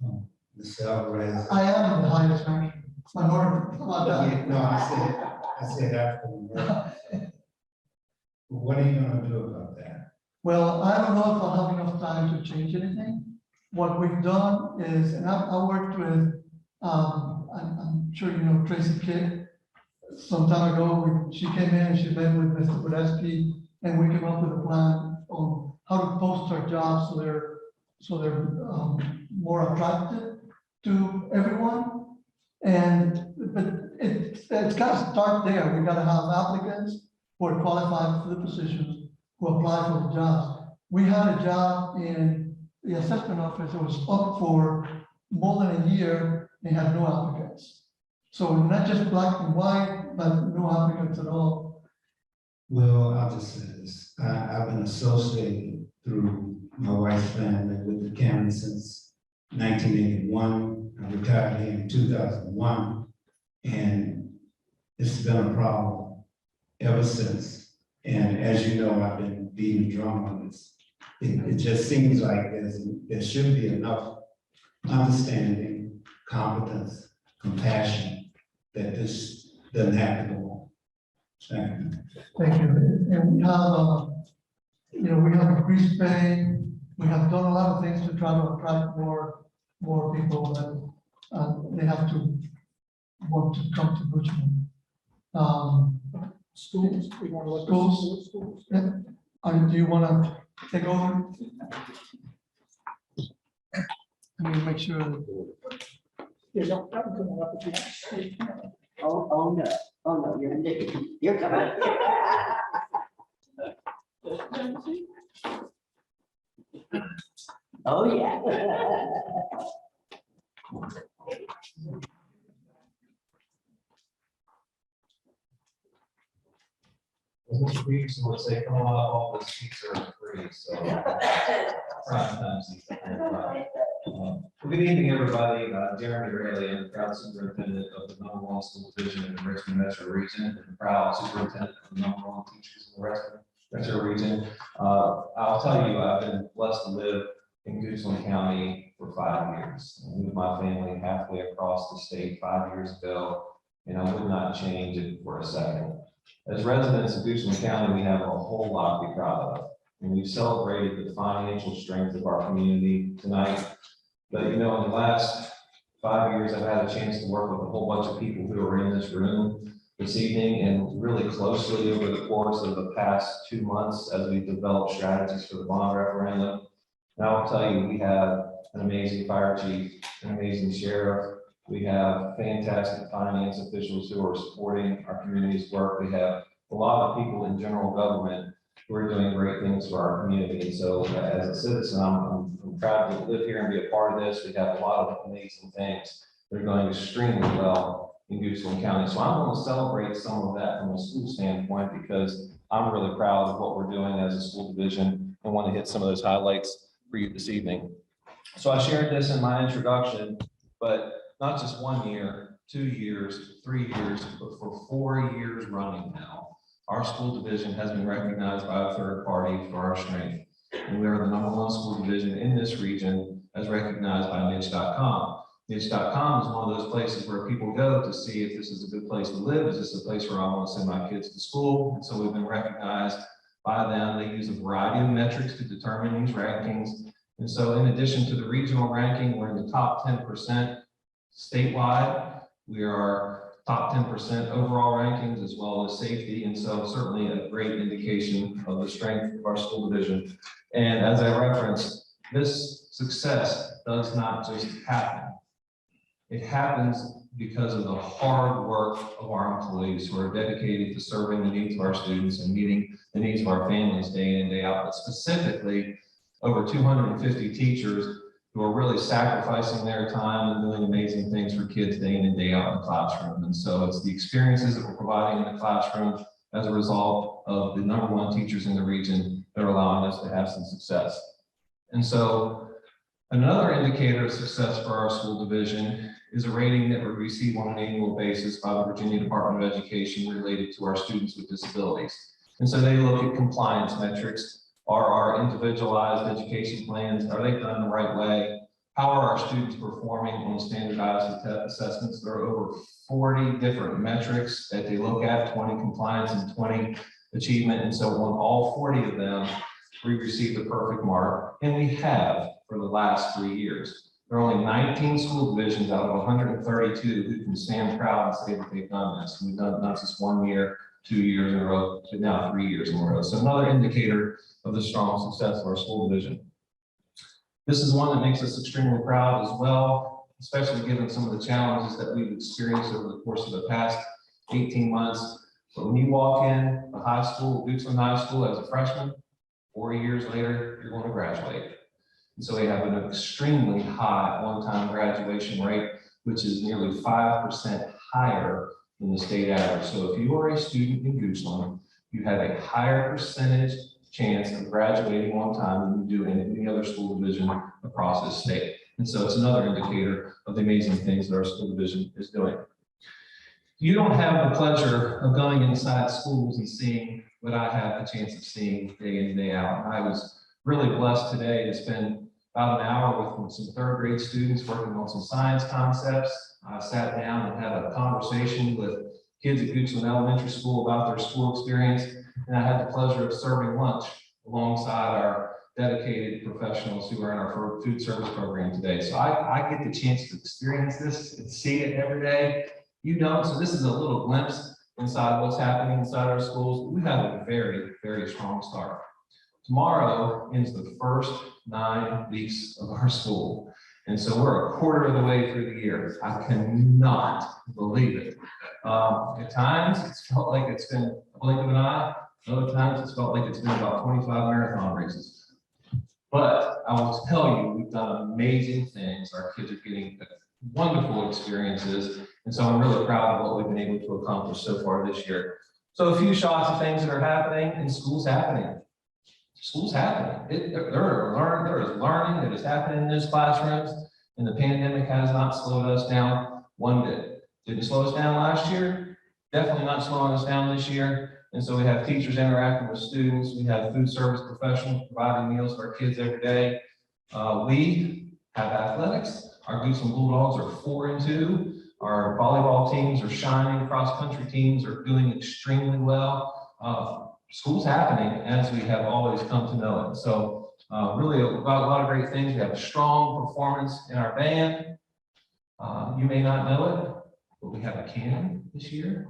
any. Ms. Alvarez. I am the highest ranking minority. How about that? No, I said African American. What are you going to do about that? Well, I don't know if I'll have enough time to change anything. What we've done is, and I worked with, I'm sure you know Tracy Kidd. Some time ago, she came in and she met with Mr. Podesky, and we came up with a plan on how to post our jobs so they're more attractive to everyone. But it's got to start there. We got to have applicants who are qualified for the positions, who apply for the jobs. We had a job in the assessment office that was up for more than a year and had no applicants. So not just black and white, but no applicants at all. Well, I'll just say this. I've been associated through my wife's family with the county since 1981. I retired here in 2001, and it's been a problem ever since. And as you know, I've been beating the drum on this. It just seems like there should be enough understanding, competence, compassion that this doesn't have to go on. Thank you. Thank you. And we have we have increased pay, we have done a lot of things to try to attract more people, and they have to want to come to Richmond. Schools, we want to look Schools. at schools. Yeah. Do you want to take over? Let me make sure. Yeah, don't come up if you want. Oh, no, you're coming. Oh, yeah. As Mr. Peterson would say, come on, all the seats are free, so. Prime time seats. Well, good evening, everybody. Jeremy Rayleigh, I'm the proud superintendent of the #1 school division in the Richmond Metro region, and the proud superintendent of the #1 teachers in the Richmond Metro region. I'll tell you, I've been blessed to live in Goochland County for 5 years. I moved my family halfway across the state 5 years ago, and I would not change it for a second. As residents of Goochland County, we have a whole lot to be proud of, and we've celebrated the financial strength of our community tonight. But in the last 5 years, I've had a chance to work with a whole bunch of people who are in this room this evening, and really closely over the course of the past 2 months as we develop strategies for the bond referendum. And I'll tell you, we have an amazing fire chief, an amazing sheriff. We have fantastic finance officials who are supporting our community's work. We have a lot of people in general government who are doing great things for our community. And so as a citizen, I'm proud to live here and be a part of this. We have a lot of amazing things that are going extremely well in Goochland County. So I'm going to celebrate some of that from a school standpoint, because I'm really proud of what we're doing as a school division and want to hit some of those highlights for you this evening. So I shared this in my introduction, but not just 1 year, 2 years, 3 years, but for 4 years running now, our school division has been recognized by a third party for our strength. And we are the #1 school division in this region as recognized by niche.com. Niche.com is one of those places where people go to see if this is a good place to live. Is this a place where I want to send my kids to school? And so we've been recognized by them. They use a variety of metrics to determine these rankings. And so in addition to the regional ranking, we're in the top 10% statewide. We are top 10% overall rankings as well as safety. And so certainly a great indication of the strength of our school division. And as I referenced, this success does not just happen. It happens because of the hard work of our employees who are dedicated to serving the needs of our students and meeting the needs of our families day in and day out, but specifically over 250 teachers who are really sacrificing their time and doing amazing things for kids day in and day out in the classroom. And so it's the experiences that we're providing in the classroom as a result of the #1 teachers in the region that are allowing us to have some success. And so another indicator of success for our school division is a rating that we receive on an annual basis by the Virginia Department of Education related to our students with disabilities. And so they look at compliance metrics. Are our individualized education plans, are they done the right way? How are our students performing on standardized assessments? There are over 40 different metrics that they look at, 20 compliance and 20 achievement. And so on all 40 of them, we received a perfect mark, and we have for the last 3 years. There are only 19 school divisions out of 132 who can stand proud and say that they've done this. And we've done it not just 1 year, 2 years in a row, but now 3 years in a row. So another indicator of the strong success of our school division. This is one that makes us extremely proud as well, especially given some of the challenges that we've experienced over the course of the past 18 months. But when you walk in a high school, Goochland High School as a freshman, 4 years later, you're going to graduate. And so we have an extremely high on-time graduation rate, which is nearly 5% higher than the state average. So if you are a student in Goochland, you have a higher percentage chance of graduating on time than you do in any other school division across this state. And so it's another indicator of the amazing things that our school division is doing. You don't have the pleasure of going inside schools and seeing what I have the chance of seeing day in and day out. And I was really blessed today to spend about an hour with some third grade students working on some science concepts. I sat down and had a conversation with kids at Goochland Elementary School about their school experience. And I had the pleasure of serving lunch alongside our dedicated professionals who are in our food service program today. So I get the chance to experience this and see it every day. You don't, so this is a little glimpse inside what's happening inside our schools. We have a very, very strong start. Tomorrow ends the first 9 weeks of our school. And so we're a quarter of the way through the year. I cannot believe it. At times, it's felt like it's been a blink of an eye. Other times, it's felt like it's been about 25 marathon races. But I will tell you, we've done amazing things. Our kids are getting wonderful experiences. And so I'm really proud of what we've been able to accomplish so far this year. So a few shots of things that are happening, and school's happening. School's happening. There is learning that is happening in those classrooms, and the pandemic has not slowed us down one bit. Didn't slow us down last year, definitely not slowing us down this year. And so we have teachers interacting with students. We have food service professionals providing meals for our kids every day. We have athletics. Our Goose and Bulldogs are 4-2. Our volleyball teams are shining. Cross-country teams are doing extremely well. School's happening as we have always come to know it. So really a lot of great things. We have a strong performance in our band. You may not know it, but we have a cannon this year.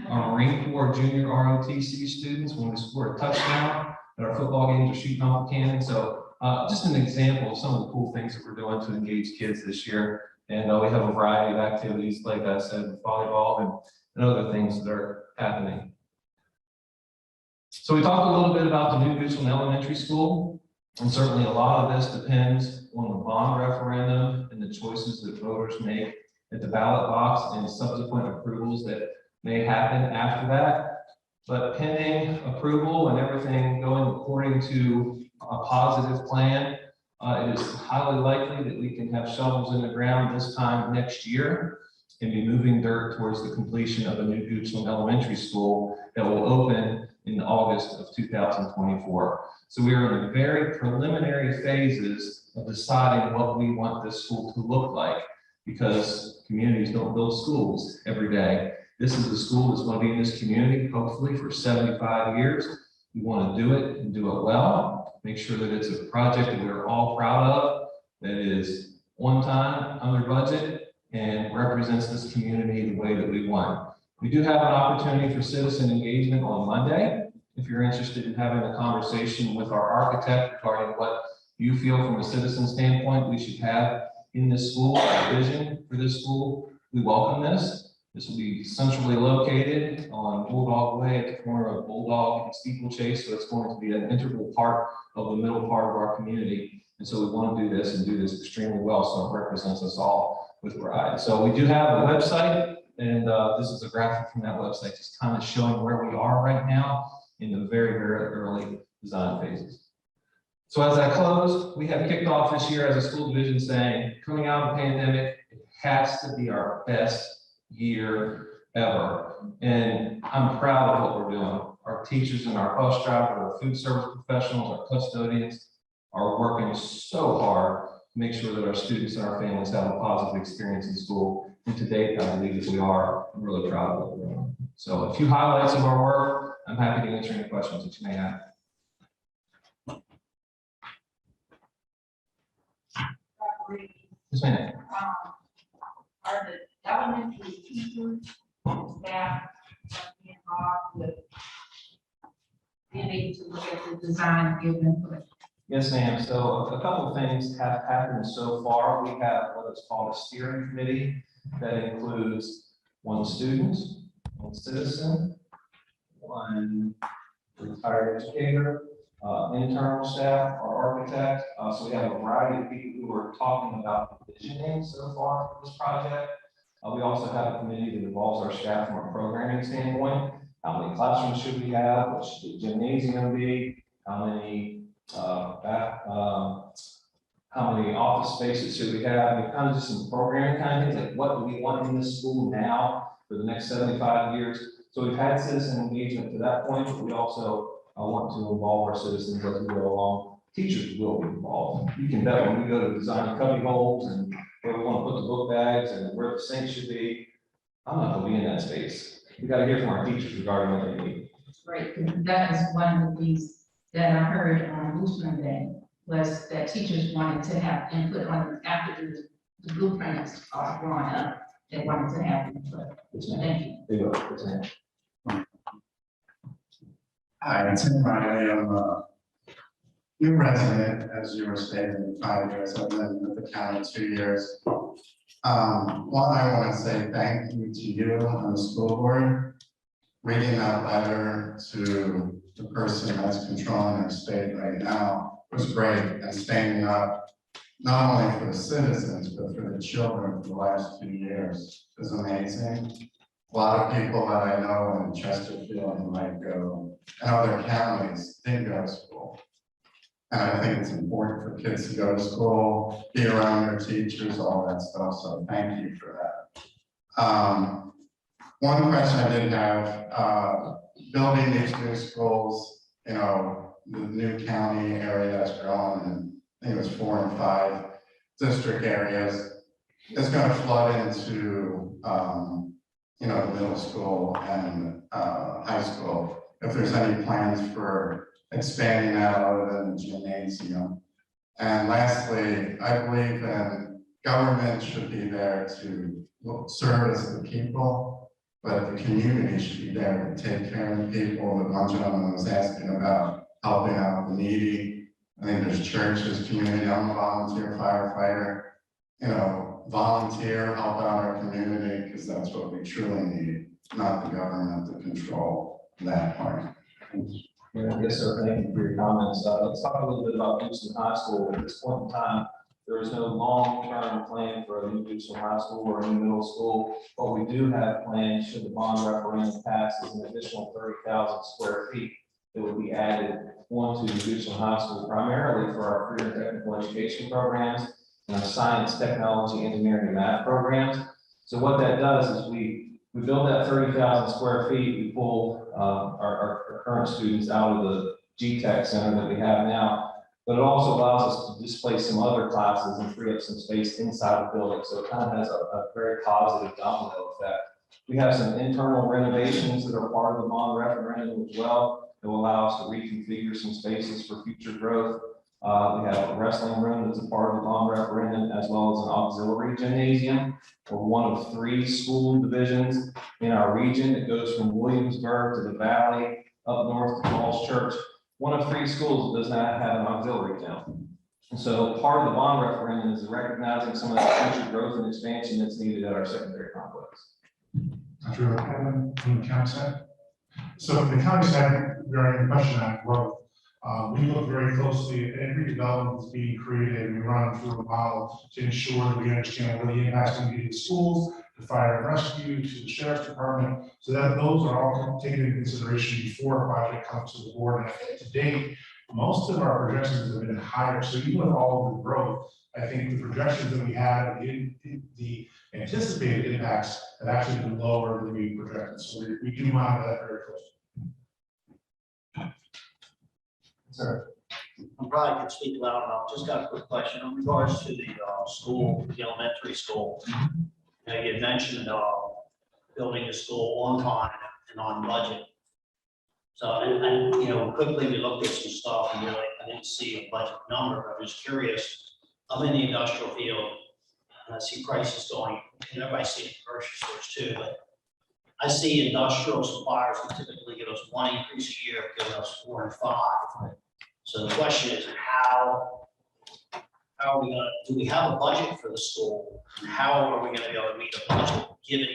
Our Marine Corps Junior ROTC students, when we score a touchdown at our football games, are shooting off a cannon. So just an example of some of the cool things that we're doing to engage kids this year. And we have a variety of activities, like I said, volleyball and other things that are happening. So we talked a little bit about the new Goochland Elementary School, and certainly a lot of this depends on the bond referendum and the choices that voters make at the ballot box and subsequent approvals that may happen after that. But pending approval and everything going according to a positive plan, it is highly likely that we can have shovels in the ground this time next year and be moving dirt towards the completion of a new Goochland Elementary School that will open in August of 2024. So we are in the very preliminary phases of deciding what we want this school to look like, because communities don't build schools every day. This is a school that's going to be in this community, hopefully for 75 years. We want to do it and do it well, make sure that it's a project that we're all proud of, that is on time, under budget, and represents this community the way that we want. We do have an opportunity for citizen engagement on Monday. If you're interested in having a conversation with our architect regarding what you feel from a citizen standpoint we should have in this school, our vision for this school, we welcome this. This will be centrally located on Bulldog Way at the corner of Bulldog and Steeplechase, so it's going to be an integral part of the middle part of our community. And so we want to do this and do this extremely well, so it represents us all with pride. So we do have a website, and this is a graphic from that website, just kind of showing where we are right now in the very, very early design phases. So as I close, we have kicked off this year as a school division saying, coming out of the pandemic, it has to be our best year ever. And I'm proud of what we're doing. Our teachers and our bus drivers, our food service professionals, our custodians are working so hard to make sure that our students and our families have a positive experience in school. And to date, I believe that we are. I'm really proud of what we're doing. So a few highlights of our work. I'm happy to answer any questions that you may have. Yes, ma'am. Are the elementary teachers, staff involved with being able to look at the design and give input? Yes, ma'am. So a couple of things have happened so far. We have what is called a steering committee that includes one student, one citizen, one retired educator, internal staff, our architect. So we have a variety of people who are talking about the visioning so far for this project. We also have a committee that involves our staff from a programming standpoint. How many classrooms should we have? What should the gymnasium be? How many office spaces should we have? And kind of just some programming kind of things, like what do we want in this school now for the next 75 years? So we've had citizen engagement to that point, but we also want to involve our citizens as we go along. Teachers will be involved. You can bet when we go to design cubby holes and where we want to put the book bags and where the sink should be, I'm not going to be in that space. We got to hear from our teachers regarding what they need. Great, because that is one of the things that I heard on Blueprint Day was that teachers wanted to have input on after the blueprints are drawn up. They wanted to have input. Thank you. Hi, I'm Tim Riley. I'm a new resident, as you were stating, 5 years. I've been with the county 2 years. One, I want to say thank you to you on the school board. Reading that letter to the person that's controlling our state right now was great, and standing up not only for the citizens, but for the children for the last 2 years is amazing. A lot of people that I know in Chesterfield and Lego and other counties didn't go to school. And I think it's important for kids to go to school, be around their teachers, all that stuff, so thank you for that. One question I did have, building these new schools, you know, the new county area that's growing, and I think it was 4 and 5 district areas, is gonna flood into, you know, the middle school and high school. If there's any plans for expanding that other than the gymnasium. And lastly, I believe that government should be there to service the people, but the community should be there to take care of the people. The one gentleman was asking about helping out the needy. I think there's churches, community. I'm a volunteer firefighter. You know, volunteer, help out our community, because that's what we truly need, not the government to control that part. Yes, sir. Thank you for your comments. Let's talk a little bit about Houston High School. At this point in time, there is no long-term plan for a new Houston High School or a new middle school. What we do have planned, should the bond referendum pass, is an additional 30,000 square feet that would be added onto Houston High School, primarily for our career and technical education programs and our science, technology, engineering, and math programs. So what that does is we build that 30,000 square feet, we pull our current students out of the GTech center that we have now, but it also allows us to displace some other classes and free up some space inside the building. So it kind of has a very positive domino effect. We have some internal renovations that are part of the bond referendum as well, that will allow us to reconfigure some spaces for future growth. We have a wrestling room that's a part of the bond referendum, as well as an auxiliary gymnasium. We're one of 3 school divisions in our region. It goes from Williamsburg to the Valley, up north to Falls Church. One of 3 schools that does not have an auxiliary gym. And so part of the bond referendum is recognizing some of that future growth and expansion that's needed at our secondary complex. Dr. Kevin from the county side. So the county side, regarding the question on growth, we look very closely at every development that's being created. We run through a model to ensure that we understand what the impacts can be to schools, to fire and rescue, to the sheriff's department, so that those are all taken into consideration before a project comes to the board. And I think to date, most of our projections have been higher. So even with all of the growth, I think the projections that we had, the anticipated impacts have actually been lower than we projected. So we do monitor that very closely. Sir. I'm probably can speak loud enough. Just got a quick question in regards to the school, the elementary school. You know, you had mentioned building the school on time and on budget. So, and you know, quickly we looked at some stuff and really, I didn't see a budget number. I was curious. I'm in the industrial field and I see prices going, and everybody sees the grocery stores too, but I see industrial suppliers who typically give us 1 increase a year, giving us 4 and 5. So the question is, how are we gonna, do we have a budget for the school? And how are we gonna be able to meet a budget, given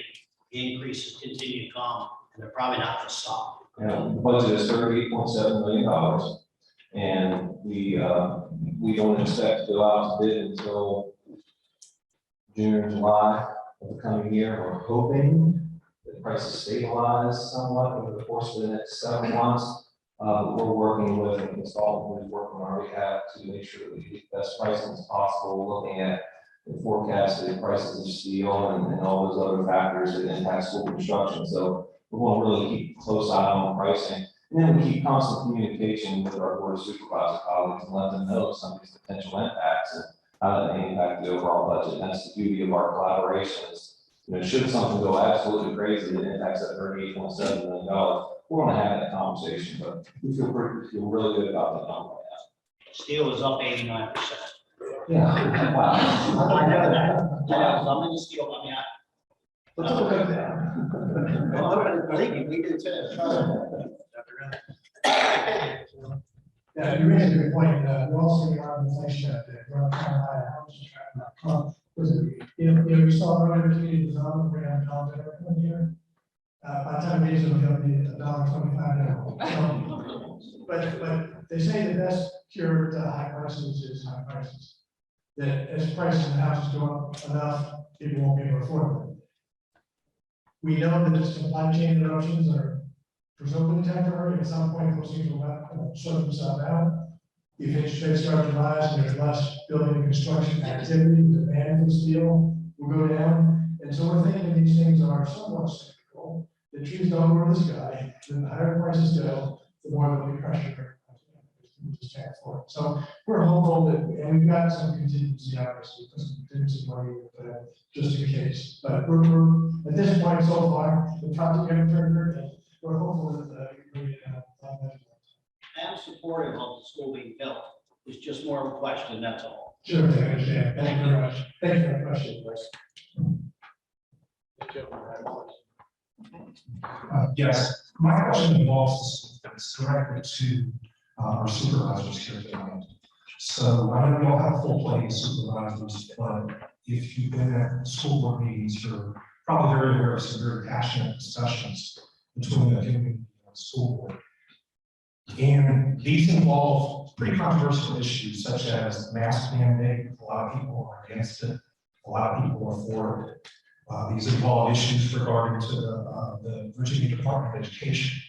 the increases continue to come, and they're probably not gonna stop? The budget is $38.7 million, and we don't expect to go out to bid until June or July of the coming year. We're hoping that prices stabilize somewhat over the course of the next 7 months. We're working with an consultant who's working on our behalf to make sure that we get the best pricing as possible, looking at the forecasted prices of steel and all those other factors that impact school construction. So we want to really keep a close eye on pricing. And then we keep constant communication with our board of supervisor colleagues and let them know some of these potential impacts and how that may impact the overall budget. And that's the beauty of our collaboration is, you know, should something go absolutely crazy that impacts that $38.7 million, we're gonna have that conversation, but we feel really good about that number right Steel is up 89%. now. Yeah, wow. I know that. I know, I'm in the steel, I mean, Let's look at that. well, believe me, we do too. Yeah, you raise a good point. We're also around inflation out there. We're trying to hide was it, you saw earlier community development, we're gonna have dollars every year. By the time these will be $1.25 now. But they say the best cure to high prices is high prices. That as prices in the houses go up enough, people won't be able to afford them. We know that the supply chain interruptions are presumably temporary. At some point, those things will sort themselves out. If interest rates start to rise and there's less building and construction activity, demand for steel will go down. And so we're thinking these things are somewhat cyclical. The trees don't grow to the sky, the higher prices go, the more there'll be pressure. We just can't afford it. So we're hopeful that, and we've got some contingency, obviously, some contingency money just in case. But we're at this point so far, the project getting further, and we're hopeful that we I'm supportive of the school being built. It's just more of a question, that's all. Sure, I understand. Thank you very much. Thank you for the question, Bryce. Yes, my question involves, it's directed to our supervisors here tonight. So I know we all have full plate supervisors, but if you've been at school board meetings, you're probably very aware of some very passionate discussions between the community and the school board. And these involve pretty controversial issues such as mask mandate. A lot of people are against it. A lot of people are for it. These involve issues regarding to the Virginia Department of Education.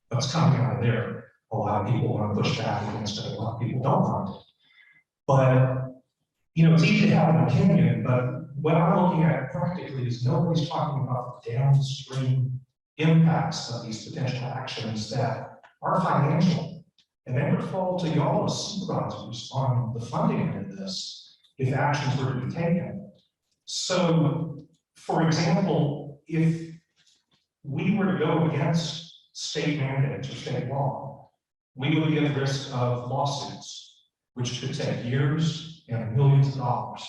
What's coming out of there? A lot of people want to push back against it. A lot of people don't want it. But, you know, it's easy to have an opinion, but what I'm looking at practically is nobody's talking about the downstream impacts of these potential actions that are financial. And that would fall to y'all as supervisors on the funding of this if actions were to be taken. So, for example, if we were to go against state mandates or state law, we would be at risk of lawsuits, which could take years and millions of dollars.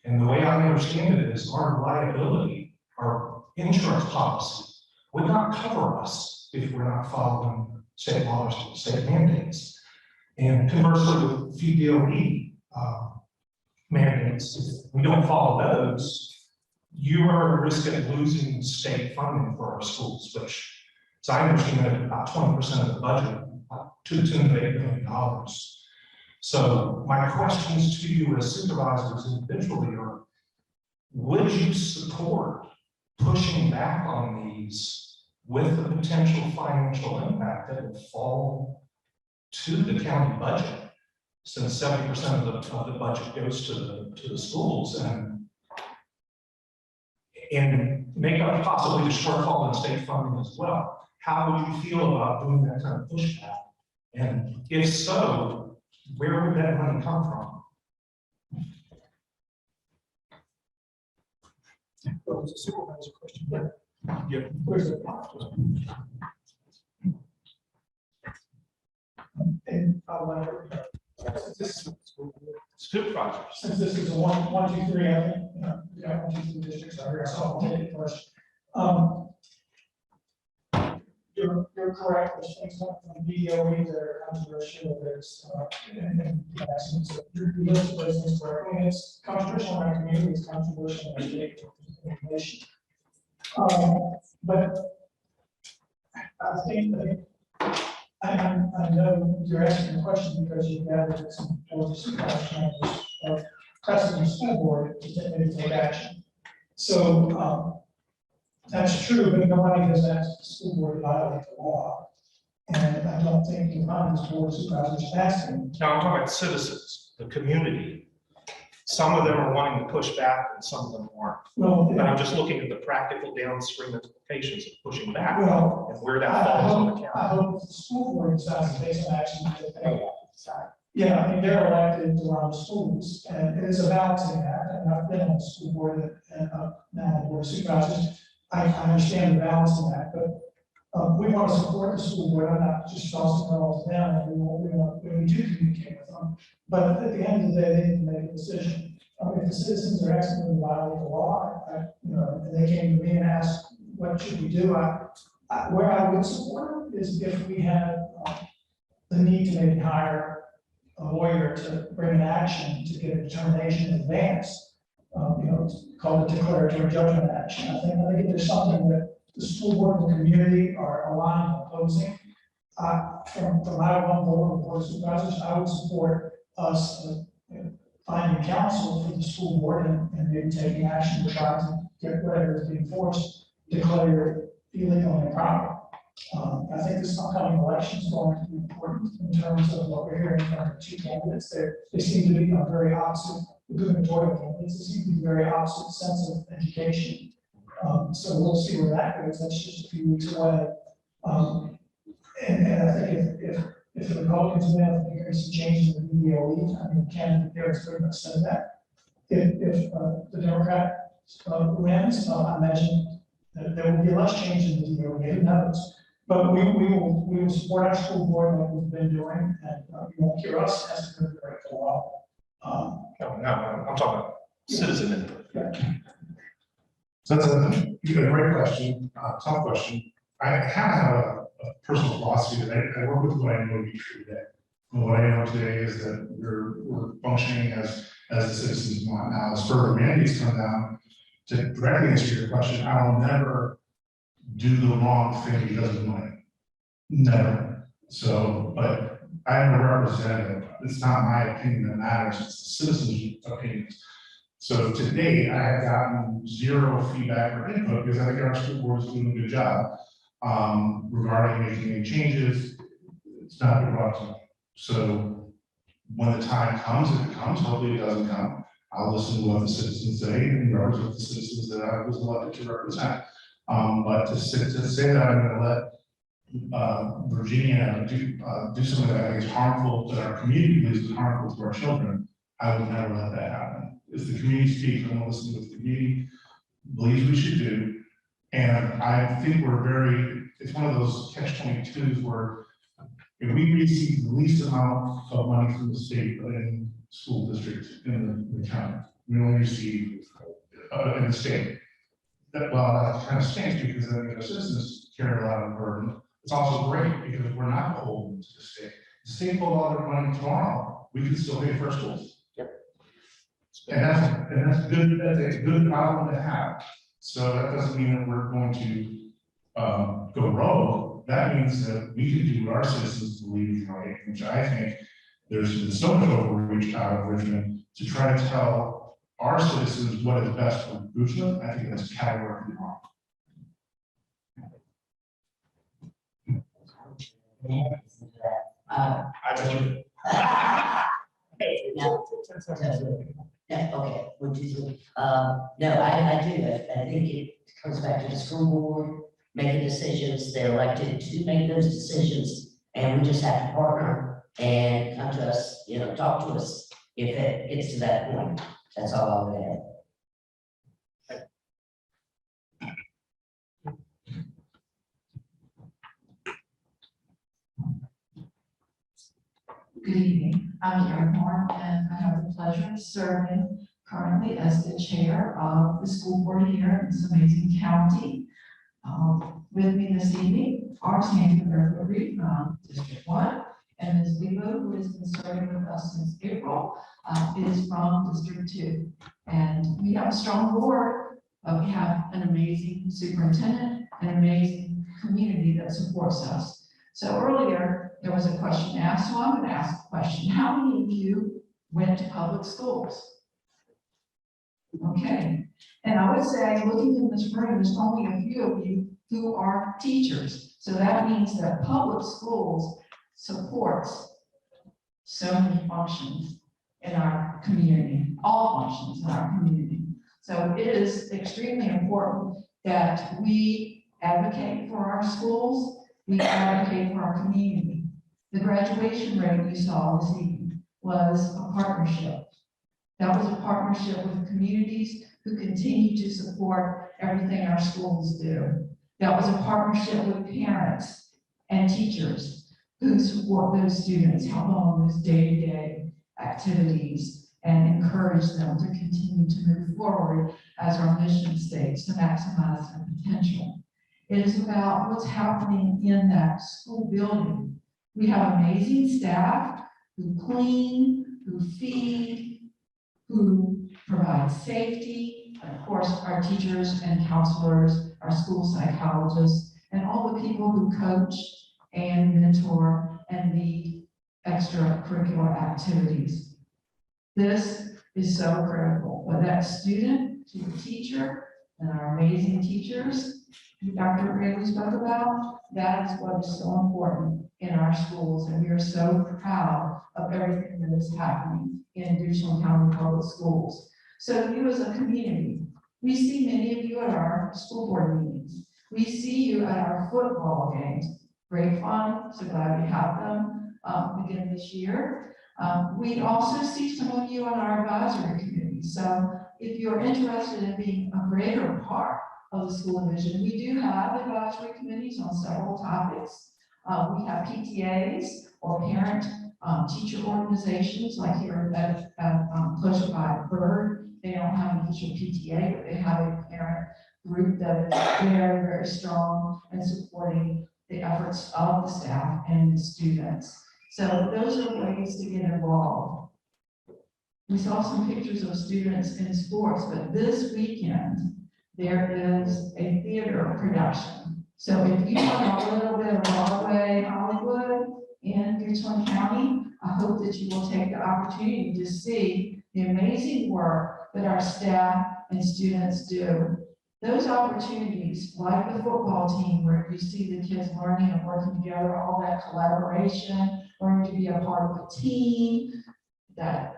And the way I understand it is our liability, our insurance policy would not cover us if we're not following state laws or state mandates. And conversely, with FDOE mandates, if we don't follow those, you are at risk of losing state funding for our schools, which, as I understand it, about 20% of the budget, to the tune of $8 million. So my questions to you as supervisors individually are, would you support pushing back on these with the potential financial impact that would fall to the county budget, since 70% of the budget goes to the schools, and make up possibly the shortfall in state funding as well? How would you feel about doing that kind of pushback? And if so, where would that money come from? That was a supervisor question, but Yeah. where's the? And Supervisors. since this is a one, two, three, I think, yeah, 1, 2, 3 districts are here, so I'll take it first. You're correct, there's things coming from DOE that are controversial, there's, and accidents, you listed those things correctly, and it's controversial in our community, it's controversial in our state information. But I think that, I know you're asking the question because you've gathered some policy members of pressing the school board to take action. So, that's true, but nobody has asked the school board to violate the law. And I don't think the Congress board of supervisors is asking. Now I'm talking about citizens, the community. Some of them are wanting to push back and some of them aren't. Well, But I'm just looking at the practical downstream implications of pushing back well, and where that I falls on the hope county. the school board decides to take some action to pay. Yeah, I mean, they're elected to run the schools, and it is a balancing act, and I've been on the school board and now the board of supervisors. I understand the balancing act, but We want to support the school board, I'm not just tossing girls down, and we do communicate with them. But at the end of the day, they can make a decision. If the citizens are asking them to violate the law, and they came to me and asked, what should we do? Where I would support is if we had the need to maybe hire a lawyer to bring an action to get a determination in advance. It's called a declaratory judgment action. I think if there's something that the school board and the community are aligned on opposing, from my one board, the board of supervisors, I would support us finding counsel for the school board and maybe taking action to try to get whatever is being forced declared illegal and improper. I think this upcoming election is going to be important in terms of what we're hearing from the two candidates. They seem to be a very opposite, the gubernatorial candidates, they seem to be very opposite sense of education. So we'll see where that goes. That's just a few weeks away. And I think if the Republicans win, I think there are some changes in the DOE. I mean, candidate there is pretty much said that. If the Democrat wins, I imagine that there will be less change in the DOE. Who knows? But we will support our school board like we've been doing, and you won't hear us as to break the law. No, I'm talking about citizen input. So that's a great question, tough question. I kind of have a personal philosophy that I work with what I know to be true today. And what I know today is that we're functioning as the citizens want. Now, as further mandates come down, to directly answer your question, I will never do the wrong thing because of money. Never. So, but I am a representative. It's not my opinion that matters, it's the citizens' opinions. So to date, I have gotten zero feedback or input because I think our school board is doing a good job regarding making any changes. It's not been brought to me. So when the time comes, if it comes, hopefully it doesn't come, I'll listen to what the citizens say and represent the citizens that I was elected to represent. But to say that I'm going to let Virginia do something that I think is harmful, that our community believes is harmful to our children, I would never let that happen. If the community speaks, I'm going to listen to what the community believes we should do. And I think it's one of those catch-22s where if we receive the least amount of money from the state in school district in the county, we only receive in the state. That kind of stinks because then the citizens carry a lot of the burden. It's also great because we're not beholden to the state. The state pulled all their money tomorrow, we can still pay for our schools. And that's good. That's a good problem to have. So that doesn't mean that we're going to go rogue. That means that we can do what our citizens believe is right, which I think there's been so much overreach out of Richmond to try to tell our citizens what is best for Richmond. I think that's categorically wrong. I believe. Okay, would you, no, I do, I think it comes back to the school board making decisions, they're elected to make those decisions, and we just have to partner and come to us, talk to us if it gets to that point, that's all I would add. Good evening, I'm Karen Horn, and I have the pleasure of serving currently as the chair of the school board here in this amazing county. With me this evening are Sandy Referee from District 1, and Ms. Lebo, who has been serving with us since April, is from District 2. And we have a strong board, but we have an amazing superintendent, an amazing community that supports us. So earlier, there was a question asked, so I'm going to ask a question. How many of you went to public schools? Okay, and I would say, looking in this room, there's only a few of you who are teachers. So that means that public schools supports so many functions in our community, all functions in our community. So it is extremely important that we advocate for our schools, we advocate for our community. The graduation rate you saw this evening was a partnership. That was a partnership with communities who continue to support everything our schools do. That was a partnership with parents and teachers who support those students, help them on those day-to-day activities, and encourage them to continue to move forward as our mission states, to maximize their potential. It is about what's happening in that school building. We have amazing staff who clean, who feed, who provide safety, and of course, our teachers and counselors, our school psychologists, and all the people who coach and mentor and lead extracurricular activities. This is so critical, but that student to the teacher and our amazing teachers who Dr. Rayleigh spoke about, that is what is so important in our schools, and we are so proud of everything that is happening in Goochland County Public Schools. So you as a community, we see many of you at our school board meetings. We see you at our football games. Great fun, so glad we have them again this year. We also see some of you on our advisory committee. So if you're interested in being a greater part of the school division, we do have advisory committees on several topics. We have PTAs or parent teacher organizations, like here at Pleasure by Bird. They don't have an official PTA, but they have a parent group that is very, very strong and supporting the efforts of the staff and the students. So those are ways to get involved. We saw some pictures of students in sports, but this weekend, there is a theater production. So if you want a little bit of Broadway, Hollywood in Goochland County, I hope that you will take the opportunity to see the amazing work that our staff and students do. Those opportunities, like the football team, where you see the kids learning and working together, all that collaboration, learning to be a part of a team, that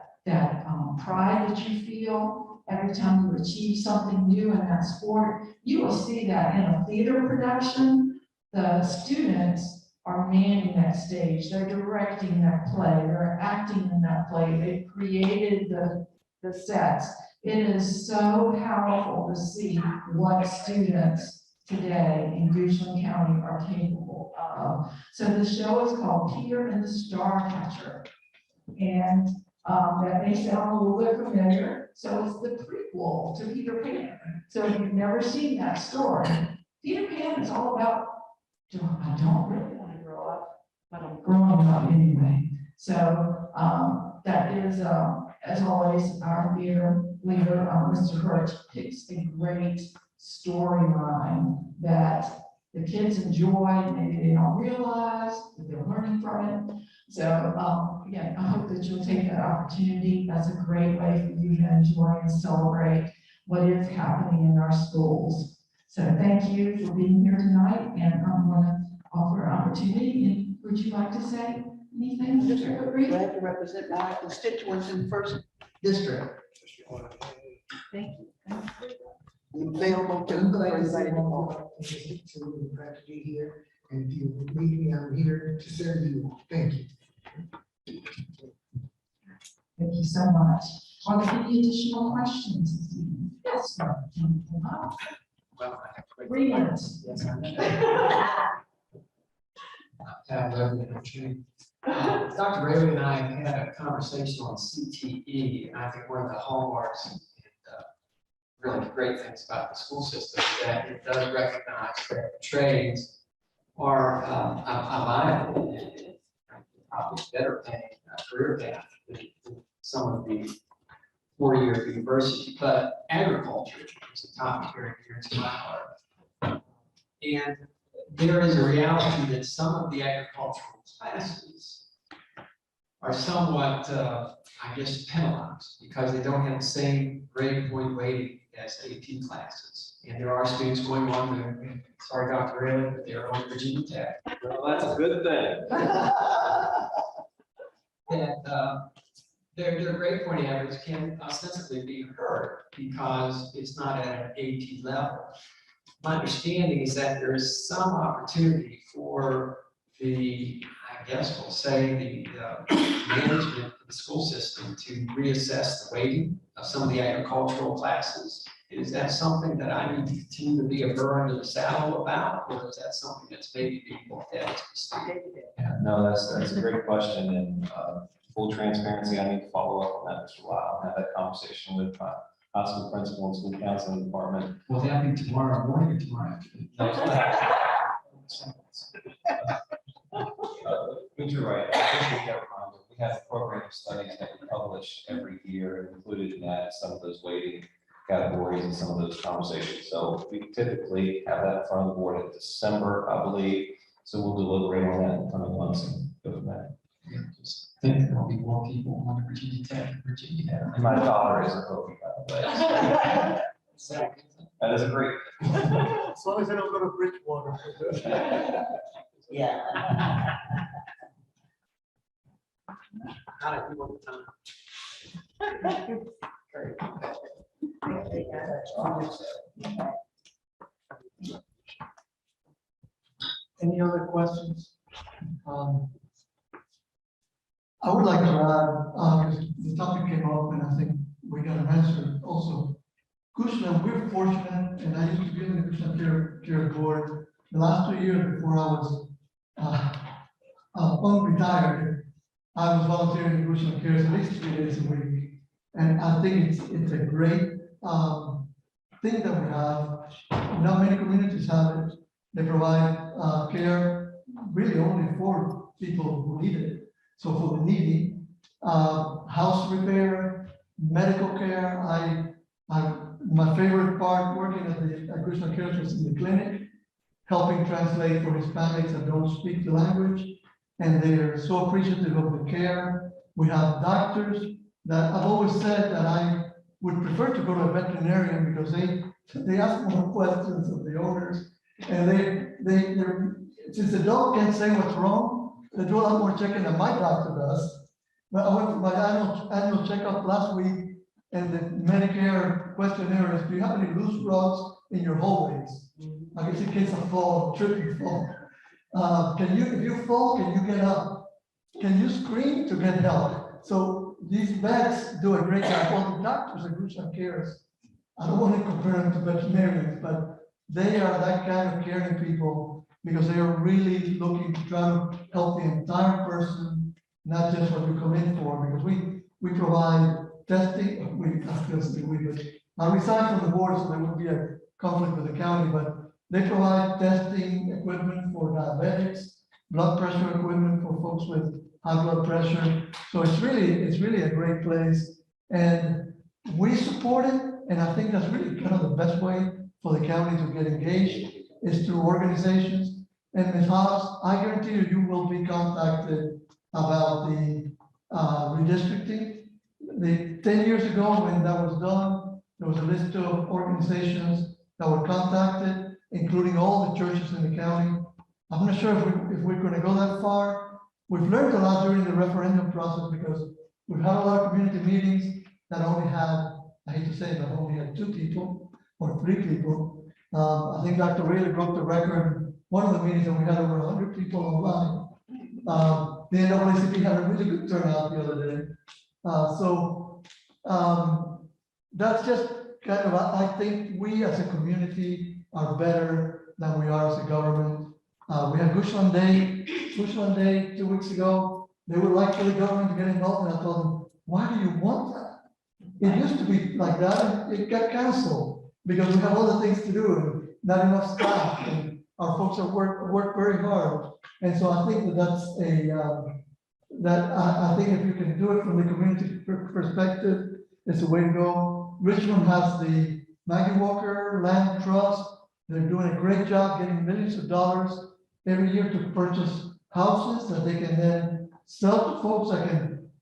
pride that you feel every time you achieve something new in that sport, you will see that in a theater production. The students are manning that stage, they're directing that play, they're acting in that play, they've created the sets. It is so powerful to see what students today in Goochland County are capable of. So the show is called Peter and the Starcatcher. And that may sound a little bit familiar. So it's the prequel to Peter Pan. So if you've never seen that story, Peter Pan is all about, I don't really want to grow up, but I'm growing up anyway. So that is, as always, our theater leader, Mr. Hurt, picks a great storyline that the kids enjoy, maybe they don't realize that they're learning from it. So again, I hope that you'll take that opportunity. That's a great way for you to enjoy and celebrate what is happening in our schools. So thank you for being here tonight, and I'm going to offer an opportunity. And would you like to say anything, Mr. Reed? Glad to represent my constituents in the first district. Thank you. I'm available to anybody to call. Glad to be here, and if you need me, I'm here to serve you. Thank you. Thank you so much. Are there any additional questions? Yes, sir. Well, 3 minutes. yes, Dr. Rayleigh and I had a conversation on CTE, and I think one of the hallmarks and really great things about the school system is that it does recognize that trades are a viable and probably better paying career path than some of the four-year university, but agriculture is a topic very dear to my heart. And there is a reality that some of the agricultural classes are somewhat, I guess, penalized because they don't have the same grade point weighting as AP classes. And there are students going on to, sorry, Dr. Rayleigh, but they're on Virginia Tech. Well, that's a good thing. That their grade point average can ostensibly be hurt because it's not at an AP level. My understanding is that there is some opportunity for the, I guess we'll say, the management of the school system to reassess the weighting of some of the agricultural classes is that something that I need to continue to be a burr under the saddle about, or is that something that's maybe being looked at? Yeah, no, that's a great question, and full transparency, I need to follow up on that, Mr. Lyle, have that conversation with my high school principal and school counseling department. Will that be tomorrow morning or tomorrow afternoon? But you're right, I appreciate that reminder. We have a program of studies that we publish every year, and included in that, some of those weighting categories and some of those conversations. So we typically have that in front of the board in December, I believe. So we'll deliberate on that in the coming months and go from there. Yeah, just think there'll be more people on Virginia Tech than Virginia Tech. And my daughter is a Hokie, by the way. That is a great. As long as I don't go to Bridgewater. Yeah. Got it, we want the time. Any other questions? I would like to add, because the topic came up and I think we got an answer also. Cushman, we're fortunate, and I used to be in the Cushman Care Board. The last 2 years before I was unretired, I was volunteering in Cushman Cares at least 3 days a week. And I think it's a great thing that we have. Not many communities have it. They provide care really only for people who need it. So for the needy, house repair, medical care. My favorite part working at Cushman Cares was in the clinic, helping translate for Hispanics that don't speak the language. And they're so appreciative of the care. We have doctors that I've always said that I would prefer to go to a veterinarian because they ask more questions of the owners. And they're since the dog can't say what's wrong, they do a lot more checking than my doctor does. But I went for my annual checkup last week, and the Medicare questionnaire is, do you have any loose rugs in your hallways? I guess in case of fall, tripping fall. If you fall, can you get up? Can you scream to get help? So these vets do a great job. Well, the doctors at Cushman Cares, I don't want to compare them to veterinarians, but they are that kind of caring people because they are really looking to try to help the entire person, not just what you come in for, because we provide testing. I resigned from the board, so there would be a conflict with the county, but they provide testing equipment for diabetics, blood pressure equipment for folks with high blood pressure. So it's really a great place, and we support it. And I think that's really kind of the best way for the county to get engaged is through organizations. And Ms. Hobbs, I guarantee you will be contacted about the redistricting. 10 years ago when that was done, there was a list of organizations that were contacted, including all the churches in the county. I'm not sure if we're going to go that far. We've learned a lot during the referendum process because we've had a lot of community meetings that only had, I hate to say it, but only had 2 people or 3 people. I think Dr. Rayleigh broke the record. One of the meetings that we had over 100 people online. The NAACP had a really good turnout the other day. That's just kind of, I think we as a community are better than we are as a government. We had Cushman Day 2 weeks ago. They would like for the government to get involved, and I told them, why do you want that? It used to be like that, and it got canceled because we have other things to do and not enough staff, and our folks are work very hard. And so I think that's I think if you can do it from the community perspective, it's the way to go. Richmond has the Maggie Walker Land Trust. They're doing a great job getting millions of dollars every year to purchase houses that they can then sell to folks.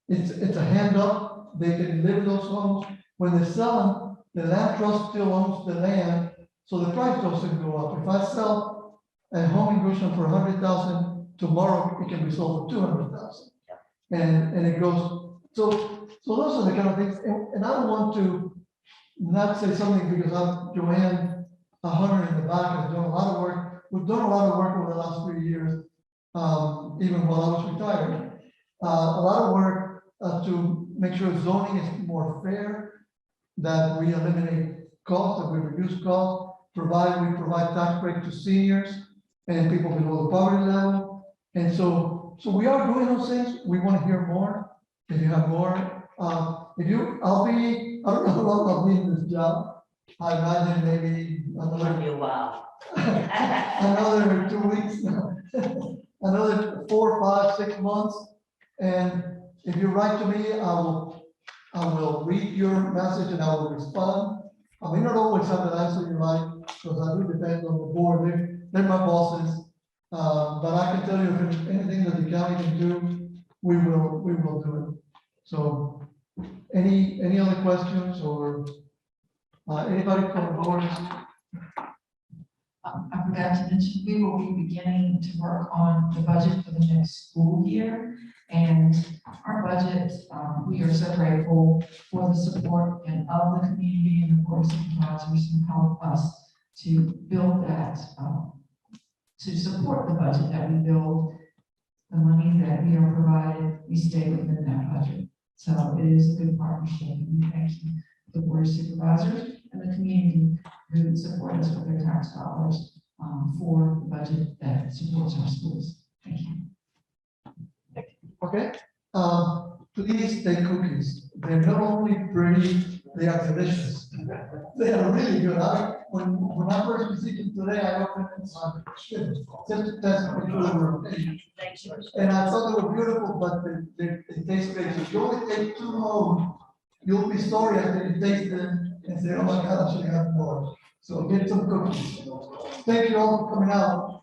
It's a hand up. They can live in those homes. When they sell them, the land trust still owns the land, so the price doesn't go up. If I sell a home in Cushman for $100,000, tomorrow it can be sold for $200,000. And it goes, so those are the kind of things, and I don't want to not say something because I'm Joanne, 100 in the back, has done a lot of work. We've done a lot of work over the last 3 years, even while I was retired. A lot of work to make sure zoning is more fair, that we eliminate costs, and we reduce costs, we provide tax break to seniors and people below the poverty level. And so we are doing those things. We want to hear more. If you have more, I don't know how long I'll be in this job. I imagine maybe It'll be a while. another 2 weeks, another 4, 5, 6 months. And if you write to me, I will read your message and I will respond. I may not always have the answer you like, because I do depend on the board. They're my bosses. But I can tell you if there's anything that the county can do, we will do it. So any other questions or anybody from the board? I forgot to mention, we will be beginning to work on the budget for the next school year. And our budget, we are so grateful for the support and of the community and the board of supervisors who help us to build that, to support the budget that we build. The money that we are provided, we stay within that budget. So it is a good partnership, and we thank you, the board of supervisors and the community who support us with their tax dollars for the budget that supports our schools. Thank you. Okay, please take cookies. They're not only pretty, they are delicious. They are really good. When I first received them today, I opened it just to test them before they were okay. And I thought they were beautiful, but they taste great. If you only take 2 home, you'll be sorry after you taste them and say, oh my God, I should have more. So get some cookies. Thank you all for coming out.